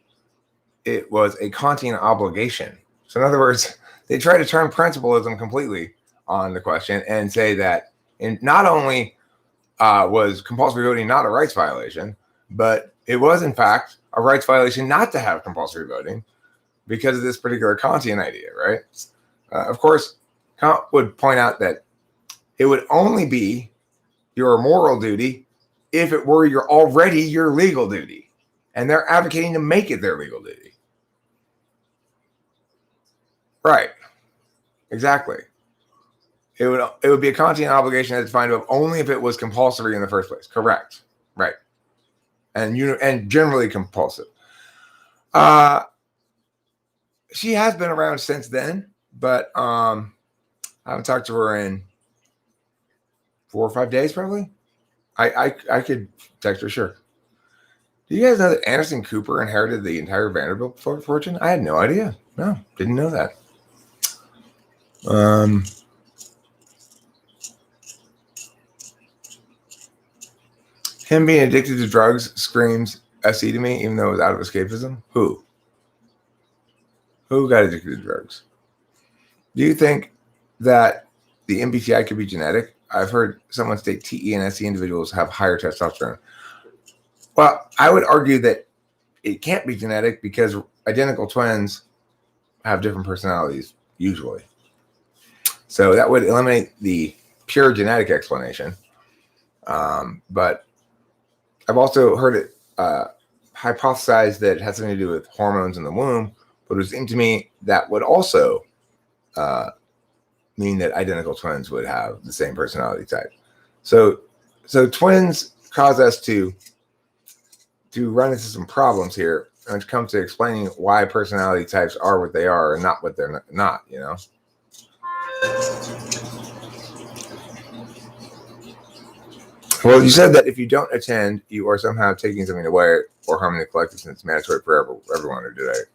it was a Kantian obligation. So in other words, they try to turn principalism completely on the question and say that not only was compulsory voting not a rights violation, but it was in fact a rights violation not to have compulsory voting because of this particular Kantian idea, right? Of course, Kant would point out that it would only be your moral duty if it were already your legal duty, and they're advocating to make it their legal duty. Right. Exactly. It would be a Kantian obligation that's defined of only if it was compulsory in the first place. Correct. Right. And generally compulsive. She has been around since then, but I haven't talked to her in 4 or 5 days, probably. I could text her, sure. Do you guys know that Anderson Cooper inherited the entire Vanderbilt fortune? I had no idea. No, didn't know that. Him being addicted to drugs screams SE to me, even though it was out of escapism. Who got addicted to drugs? Do you think that the MBTI could be genetic? I've heard someone state TE and SE individuals have higher testosterone. Well, I would argue that it can't be genetic because identical twins have different personalities, usually. So that would eliminate the pure genetic explanation. But I've also heard it hypothesized that it has something to do with hormones in the womb, but it was seemed to me that would also mean that identical twins would have the same personality type. So twins cause us to run into some problems here when it comes to explaining why personality types are what they are and not what they're not, you know? Well, you said that if you don't attend, you are somehow taking something away or harming the collective, since it's mandatory for everyone to do that.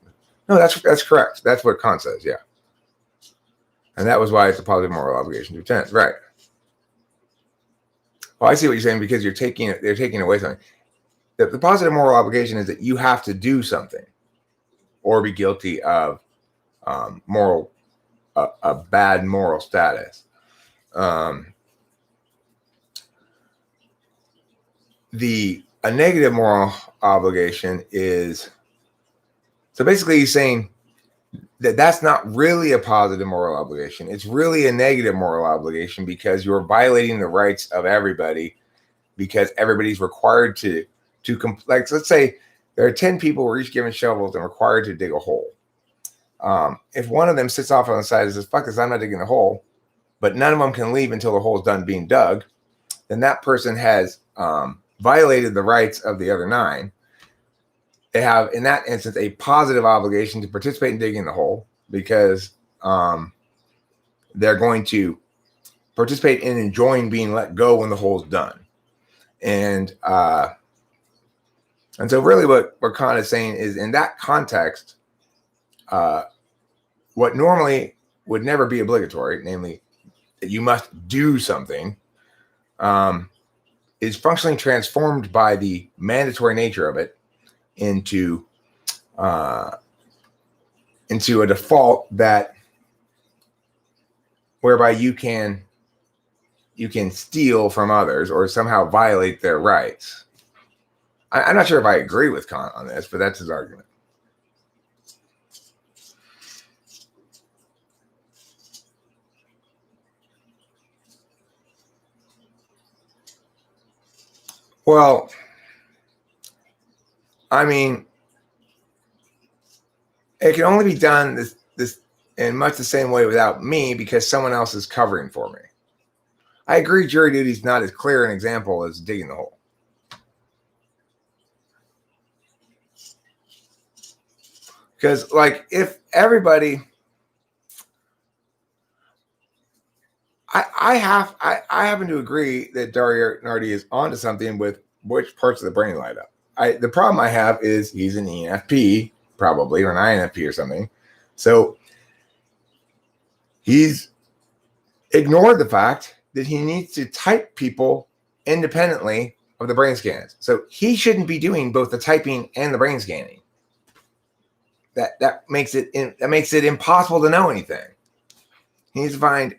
No, that's correct. That's what Kant says, yeah. And that was why it's a positive moral obligation to attend, right? Well, I see what you're saying, because they're taking away something. The positive moral obligation is that you have to do something or be guilty of a bad moral status. A negative moral obligation is, so basically he's saying that that's not really a positive moral obligation. It's really a negative moral obligation because you're violating the rights of everybody, because everybody's required to like, let's say there are 10 people who are each given shovels and required to dig a hole. If one of them sits off on the side and says, fuck this, I'm not digging the hole, but none of them can leave until the hole is done being dug, then that person has violated the rights of the other 9. They have, in that instance, a positive obligation to participate in digging the hole, because they're going to participate in enjoying being let go when the hole is done. And And so really what Kant is saying is, in that context, what normally would never be obligatory, namely that you must do something, is functionally transformed by the mandatory nature of it into a default that whereby you can steal from others or somehow violate their rights. I'm not sure if I agree with Kant on this, but that's his argument. Well, I mean, it can only be done this in much the same way without me, because someone else is covering for me. I agree jury duty is not as clear an example as digging the hole. Because, like, if everybody, I happen to agree that Dario Nardi is onto something with which parts of the brain light up. The problem I have is he's an ENFP, probably, or an INFP or something. So he's ignored the fact that he needs to type people independently of the brain scans. So he shouldn't be doing both the typing and the brain scanning. That makes it impossible to know anything. He needs to find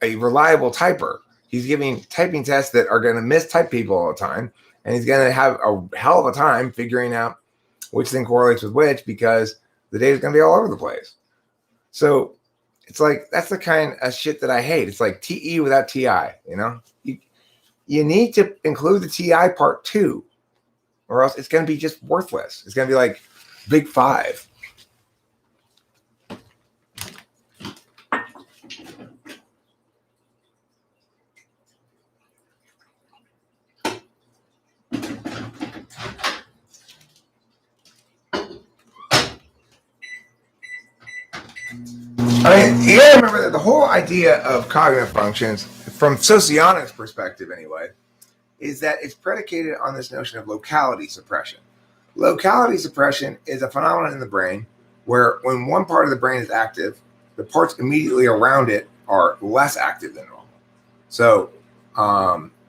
a reliable typer. He's giving typing tests that are going to mistype people all the time, and he's going to have a hell of a time figuring out which thing correlates with which, because the data is going to be all over the place. So it's like, that's the kind of shit that I hate. It's like TE without TI, you know? You need to include the TI part too, or else it's going to be just worthless. It's going to be like Big Five. I mean, you gotta remember that the whole idea of cognitive functions, from socionics' perspective anyway, is that it's predicated on this notion of locality suppression. Locality suppression is a phenomenon in the brain where when one part of the brain is active, the parts immediately around it are less active than normal. So,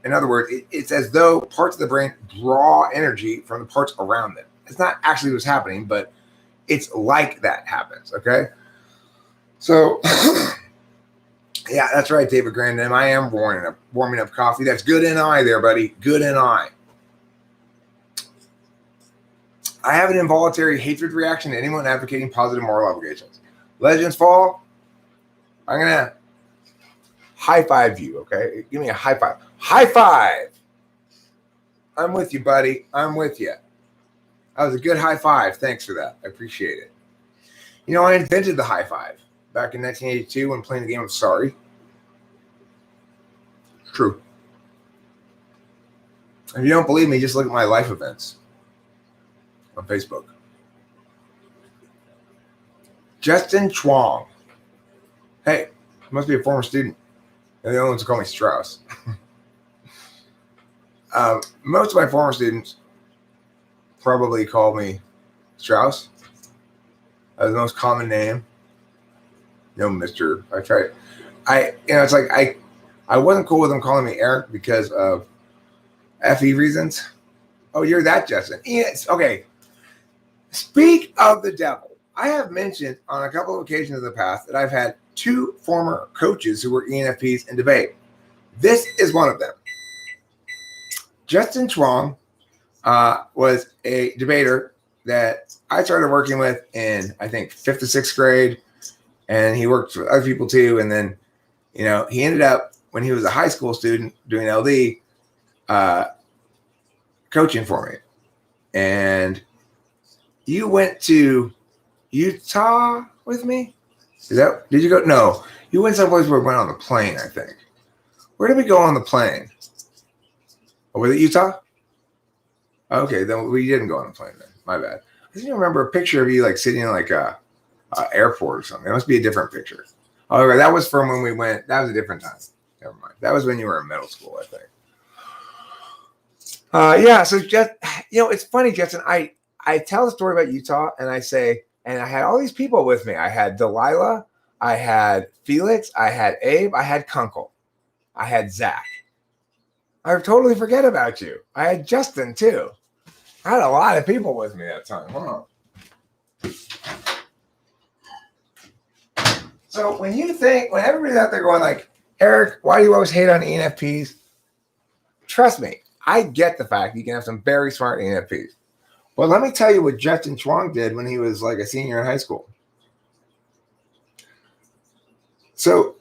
in other words, it's as though parts of the brain draw energy from the parts around them. It's not actually what's happening, but it's like that happens, okay? So, yeah, that's right, David Grandin. I am warming up coffee. That's good NI there, buddy. Good NI. I have an involuntary hatred reaction to anyone advocating positive moral obligations. Legends fall. I'm going to high five you, okay? Give me a high five. High five. I'm with you, buddy. I'm with you. That was a good high five. Thanks for that. I appreciate it. You know, I invented the high five back in 1982 when playing the game of Sorry. It's true. If you don't believe me, just look at my life events on Facebook. Justin Chuang. Hey, must be a former student. They're the only ones who call me Strauss. Most of my former students probably call me Strauss. That's the most common name. No, Mr. I tried. It's like I wasn't cool with them calling me Eric because of FE reasons. Oh, you're that Justin. Yes. Okay. Speak of the devil. I have mentioned on a couple of occasions in the past that I've had two former coaches who were ENFPs in debate. This is one of them. Justin Chuang was a debater that I started working with in, I think, 5th or 6th grade. And he worked with other people too. And then, he ended up, when he was a high school student doing LD, coaching for me. And you went to Utah with me? Did you go? No. You went someplace where we went on the plane, I think. Where did we go on the plane? Oh, was it Utah? Okay, then we didn't go on the plane then. My bad. I didn't remember a picture of you like sitting in like a airport or something. It must be a different picture. Oh, that was from when we went. That was a different time. Never mind. That was when you were in middle school, I think. Yeah. So just, it's funny, Justin. I tell the story about Utah, and I say, and I had all these people with me. I had Delilah, I had Felix, I had Abe, I had Kunkel, I had Zach. I totally forget about you. I had Justin too. I had a lot of people with me that time. Huh? So when everybody's out there going like, Eric, why do you always hate on ENFPs? Trust me, I get the fact you can have some very smart ENFPs. Well, let me tell you what Justin Chuang did when he was like a senior in high school. So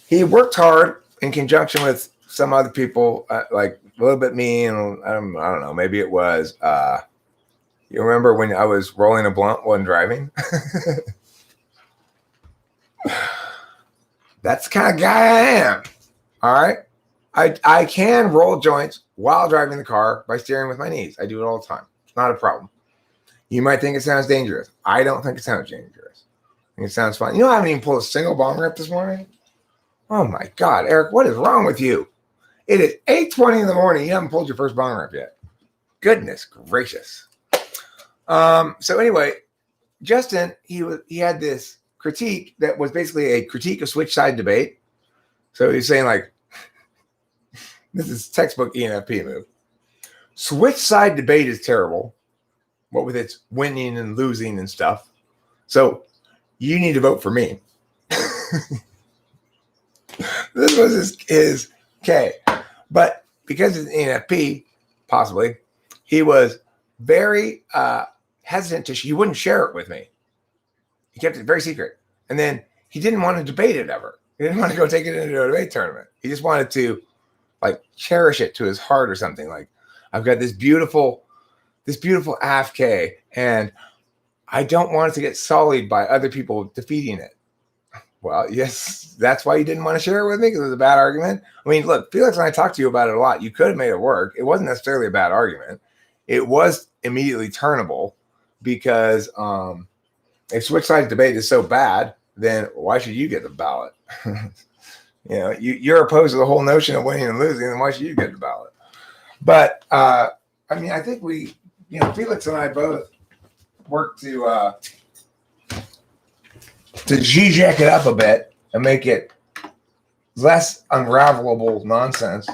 he worked hard in conjunction with some other people, like a little bit mean. I don't know. Maybe it was. You remember when I was rolling a blunt when driving? That's the kind of guy I am. All right. I can roll joints while driving the car by steering with my knees. I do it all the time. It's not a problem. You might think it sounds dangerous. I don't think it sounds dangerous. I think it sounds fun. I haven't even pulled a single bong rip this morning. Oh my God, Eric, what is wrong with you? It is 8:20 in the morning. You haven't pulled your first bong rip yet. Goodness gracious. So anyway, Justin, he had this critique that was basically a critique of switch side debate. So he's saying like, this is textbook ENFP move. Switch side debate is terrible, what with its winning and losing and stuff. So you need to vote for me. This was his K. But because it's ENFP, possibly, he was very hesitant he wouldn't share it with me. He kept it very secret. And then he didn't want to debate it ever. He didn't want to go take it into a debate tournament. He just wanted to like cherish it to his heart or something. Like, I've got this beautiful AFK, and I don't want it to get sullied by other people defeating it. Well, yes, that's why you didn't want to share it with me, because it was a bad argument. I mean, look, Felix and I talked to you about it a lot. You could have made it work. It wasn't necessarily a bad argument. It was immediately turnable because if switch sides debate is so bad, then why should you get the ballot? You're opposed to the whole notion of winning and losing, then why should you get the ballot? But I mean, I think Felix and I both worked to zizek it up a bit and make it less unravelable nonsense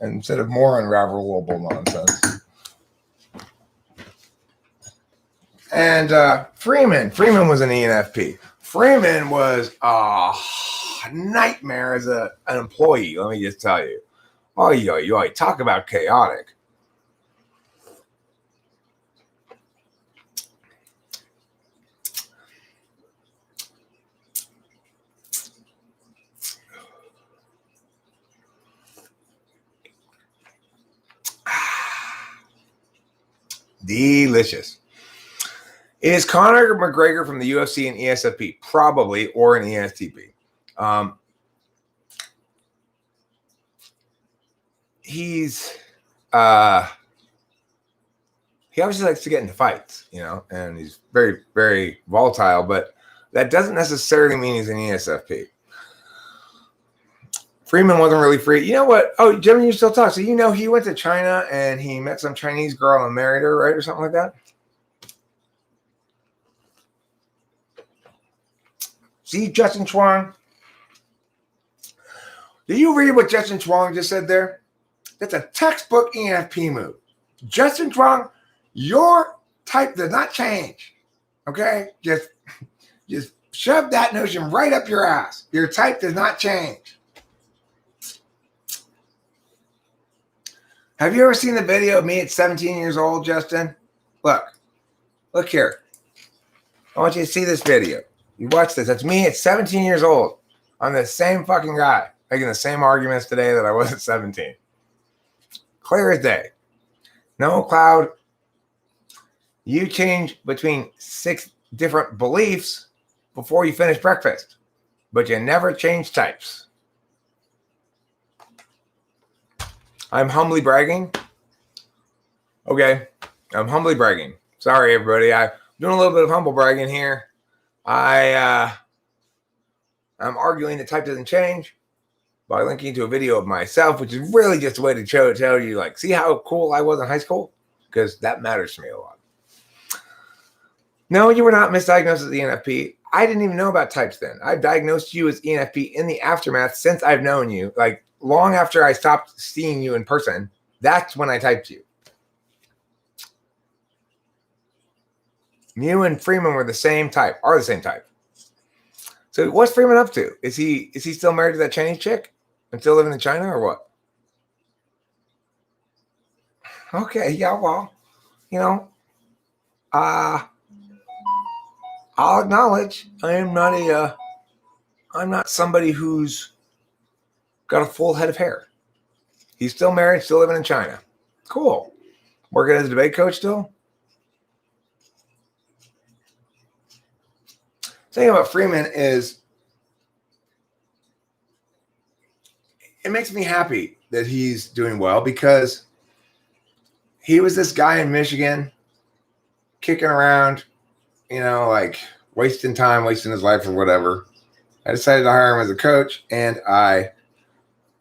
instead of more unravelable nonsense. And Freeman was an ENFP. Freeman was a nightmare as an employee, let me just tell you. Oh, talk about chaotic. Delicious. Is Conor McGregor from the UFC and ESFP? Probably, or an ENTP. He obviously likes to get into fights, and he's very, very volatile, but that doesn't necessarily mean he's an ESFP. Freeman wasn't really free. You know what? Oh, Jimmy, you still talk. So he went to China and he met some Chinese girl and married her, right? Or something like that. See, Justin Chuang? Did you read what Justin Chuang just said there? That's a textbook ENFP move. Justin Chuang, your type does not change. Okay? Just shove that notion right up your ass. Your type does not change. Have you ever seen the video of me at 17 years old, Justin? Look here. I want you to see this video. You watch this. That's me at 17 years old. I'm the same fucking guy, making the same arguments today that I was at 17. Clear as day. No cloud. You change between 6 different beliefs before you finish breakfast, but you never change types. I'm humbly bragging. Okay, I'm humbly bragging. Sorry, everybody. I'm doing a little bit of humble bragging here. I'm arguing the type doesn't change. by linking to a video of myself, which is really just a way to tell you, like, see how cool I was in high school? Because that matters to me a lot. No, you were not misdiagnosed as ENFP. I didn't even know about types then. I've diagnosed you as ENFP in the aftermath since I've known you. Like, long after I stopped seeing you in person, that's when I typed you. You and Freeman were the same type, are the same type. So what's Freeman up to? Is he still married to that Chinese chick and still living in China or what? Okay, yeah, well, you know, I'll acknowledge I'm not somebody who's got a full head of hair. He's still married, still living in China. Cool. Working as a debate coach still? The thing about Freeman is it makes me happy that he's doing well, because he was this guy in Michigan kicking around, like wasting time, wasting his life or whatever. I decided to hire him as a coach, and I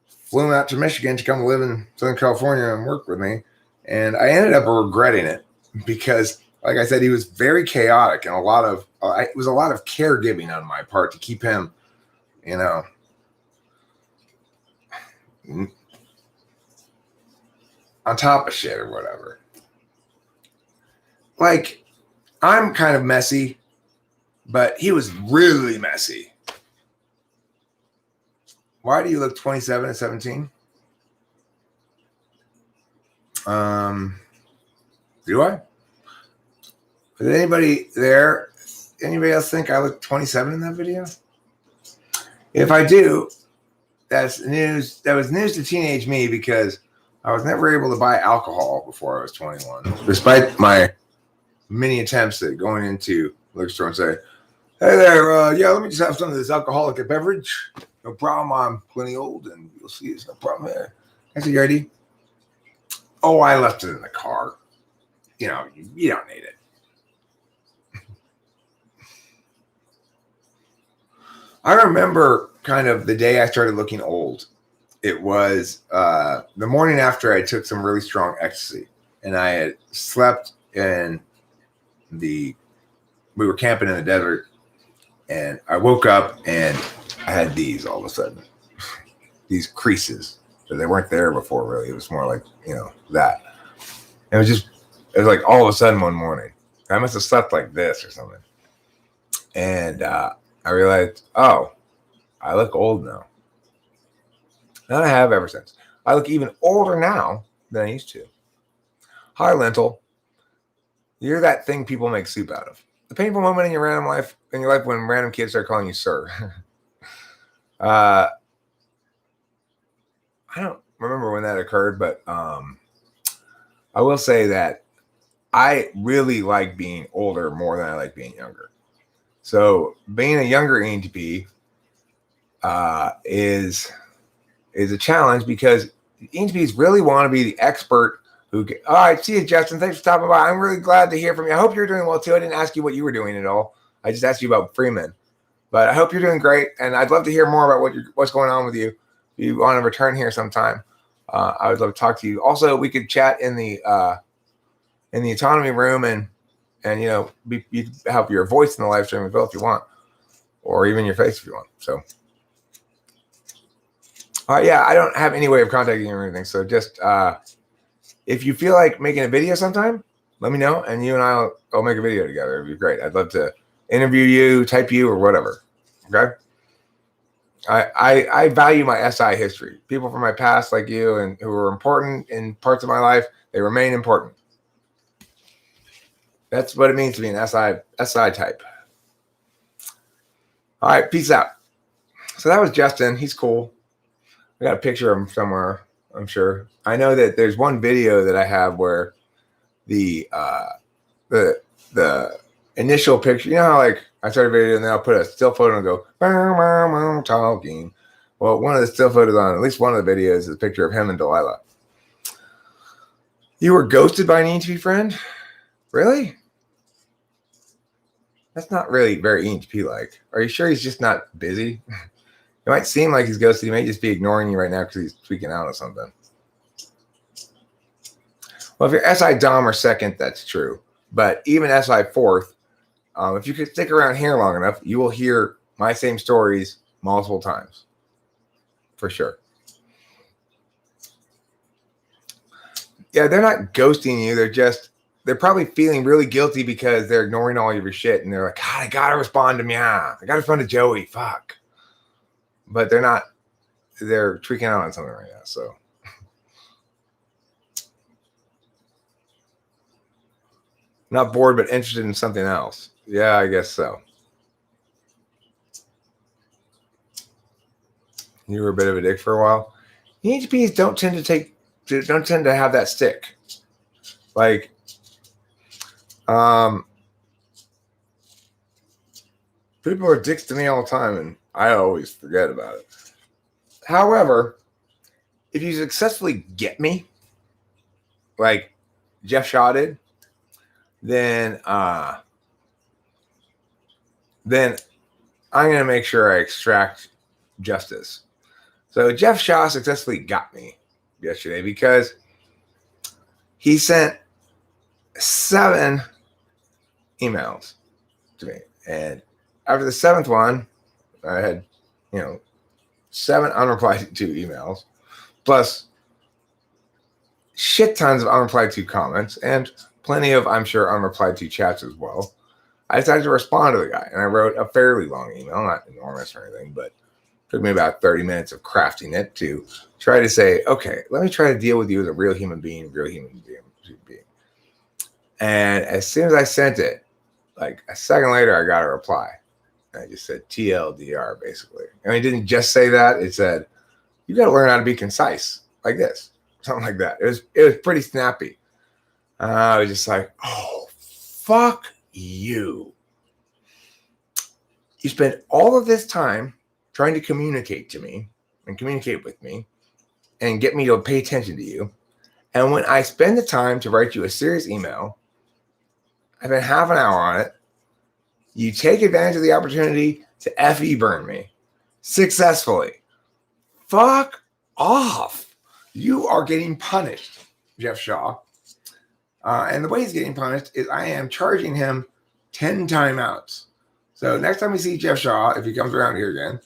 flew him out to Michigan to come live in Southern California and work with me. And I ended up regretting it because, like I said, he was very chaotic, and it was a lot of caregiving on my part to keep him, on top of shit or whatever. Like, I'm kind of messy, but he was really messy. Why do you look 27 and 17? Do I? Is anybody there? Anybody else think I look 27 in that video? If I do, that's news. That was news to teenage me, because I was never able to buy alcohol before I was 21, despite my many attempts at going into the liquor store and say, "Hey there, let me just have some of this alcoholic beverage. No problem. I'm plenty old, and you'll see it's no problem there. I said, you ready? Oh, I left it in the car. You don't need it." I remember kind of the day I started looking old. It was the morning after I took some really strong ecstasy, and I had slept in we were camping in the desert, and I woke up and I had these all of a sudden, these creases. So they weren't there before, really. It was more like, that. And it was like all of a sudden one morning. I must have slept like this or something. And I realized, oh, I look old now. And I have ever since. I look even older now than I used to. Hi, Lentil. You're that thing people make soup out of. The painful moment in your life when random kids start calling you sir. I don't remember when that occurred, but I will say that I really like being older more than I like being younger. So being a younger ENTP is a challenge, because ENTPs really want to be the expert who can. All right, see you, Justin. Thanks for stopping by. I'm really glad to hear from you. I hope you're doing well too. I didn't ask you what you were doing at all. I just asked you about Freeman, but I hope you're doing great, and I'd love to hear more about what's going on with you. If you want to return here sometime, I would love to talk to you. Also, we could chat in the autonomy room, and you can help your voice in the live stream as well if you want, or even your face if you want. So, yeah, I don't have any way of contacting you or anything. So just if you feel like making a video sometime, let me know, and you and I'll make a video together. It'd be great. I'd love to interview you, type you, or whatever. Okay. I value my SI history. People from my past, like you, and who were important in parts of my life, they remain important. That's what it means to be an SI type. All right, peace out. So that was Justin. He's cool. I got a picture of him somewhere, I'm sure. I know that there's one video that I have where the initial picture, how like I start a video and then I'll put a still photo and go, talking. Well, one of the still photos on at least one of the videos is a picture of him and Delilah. You were ghosted by an ENTP friend? Really? That's not really very ENTP-like. Are you sure he's just not busy? It might seem like he's ghosted. He may just be ignoring you right now because he's tweaking out or something. Well, if you're SI Dom or second, that's true. But even SI fourth, if you could stick around here long enough, you will hear my same stories multiple times. For sure. Yeah, they're not ghosting you. They're probably feeling really guilty because they're ignoring all of your shit. And they're like, God, I got to respond to Mia. I got to respond to Joey. Fuck. But they're not. They're freaking out on something right now. So. Not bored, but interested in something else. Yeah, I guess so. You were a bit of a dick for a while. ENTPs don't tend to have that stick. Like, people are dicks to me all the time, and I always forget about it. However, if you successfully get me, like Jeff Shaw did, then I'm gonna make sure I extract justice. So Jeff Shaw successfully got me yesterday because he sent 7 emails to me. And after the 7th one, I had, 7 unreplied to emails, plus shit tons of unreplied to comments, and plenty of, I'm sure, unreplied to chats as well. I decided to respond to the guy, and I wrote a fairly long email, not enormous or anything, but took me about 30 minutes of crafting it to try to say, okay, let me try to deal with you as a real human being. And as soon as I sent it, like a second later, I got a reply. I just said TLDR, basically. And it didn't just say that. It said, you got to learn how to be concise, like this, something like that. It was pretty snappy. I was just like, oh, fuck you. You spent all of this time trying to communicate to me and communicate with me and get me to pay attention to you. And when I spend the time to write you a serious email, I spent half an hour on it. You take advantage of the opportunity to FE burn me successfully. Fuck off. You are getting punished, Jeff Shaw. And the way he's getting punished is I am charging him 10 timeouts. So next time we see Jeff Shaw, if he comes around here again,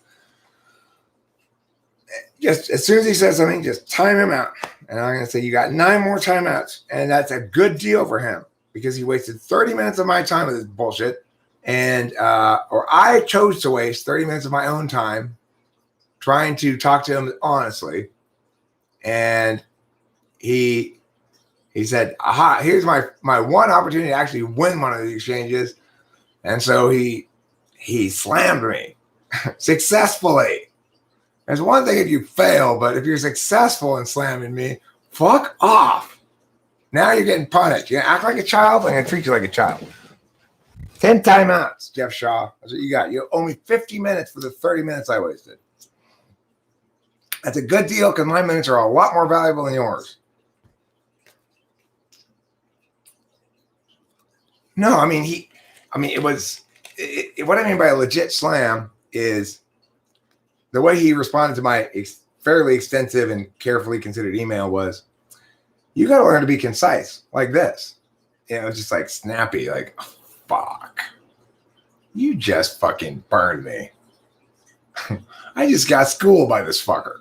just as soon as he says something, just time him out. And I'm going to say, you got 9 more timeouts. And that's a good deal for him because he wasted 30 minutes of my time with this bullshit. And, or I chose to waste 30 minutes of my own time trying to talk to him honestly. And he said, aha, here's my one opportunity to actually win one of the exchanges. And so he slammed me successfully. There's one thing if you fail, but if you're successful in slamming me, fuck off. Now you're getting punished. You act like a child, I'm going to treat you like a child. 10 timeouts, Jeff Shaw. That's what you got. You owe me 50 minutes for the 30 minutes I wasted. That's a good deal because my minutes are a lot more valuable than yours. No, I mean, what I mean by a legit slam is the way he responded to my fairly extensive and carefully considered email was, you got to learn to be concise like this. It was just like snappy, like, oh, fuck. You just fucking burned me. I just got schooled by this fucker.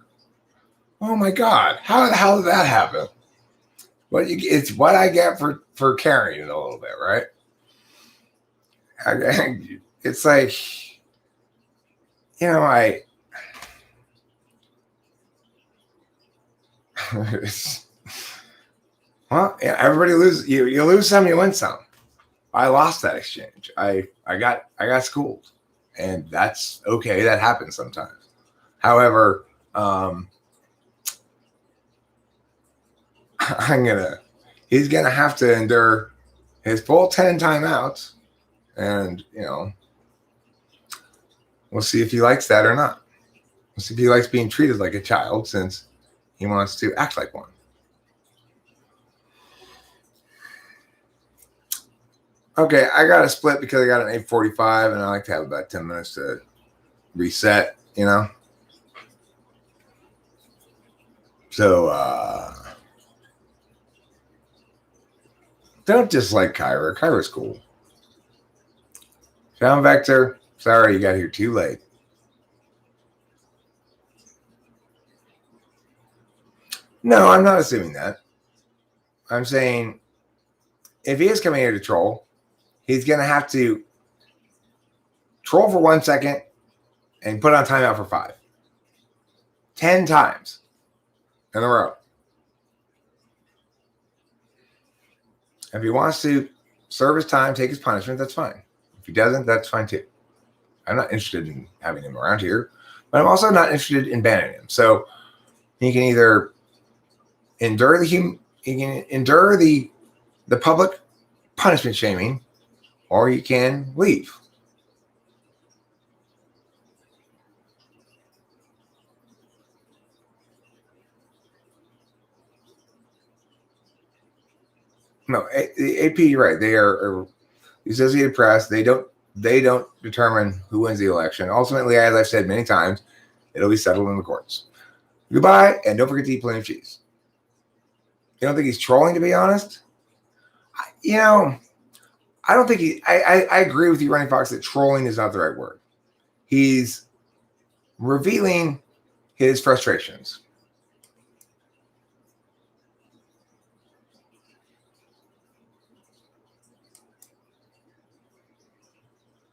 Oh my God. How the hell did that happen? Well, it's what I get for carrying it a little bit, right? It's like, well, yeah, everybody loses. You lose some, you win some. I lost that exchange. I got schooled, and that's okay. That happens sometimes. However, he's gonna have to endure his full 10 timeouts, and we'll see if he likes that or not. We'll see if he likes being treated like a child since he wants to act like one. Okay, I got a split because I got an 8:45 and I like to have about 10 minutes to reset, So don't dislike Kyra. Kyra's cool. Found Vector. Sorry, you got here too late. No, I'm not assuming that. I'm saying if he is coming here to troll, he's going to have to troll for 1 second and put on timeout for 5. 10 times in a row. If he wants to serve his time, take his punishment, that's fine. If he doesn't, that's fine too. I'm not interested in having him around here, but I'm also not interested in banning him. So he can either endure the public punishment shaming, or you can leave. No, the AP, you're right. They are the Associated Press. They don't determine who wins the election. Ultimately, as I've said many times, it'll be settled in the courts. Goodbye, and don't forget to eat plenty of cheese. You don't think he's trolling, to be honest? I don't think I agree with you, Running Fox, that trolling is not the right word. He's revealing his frustrations.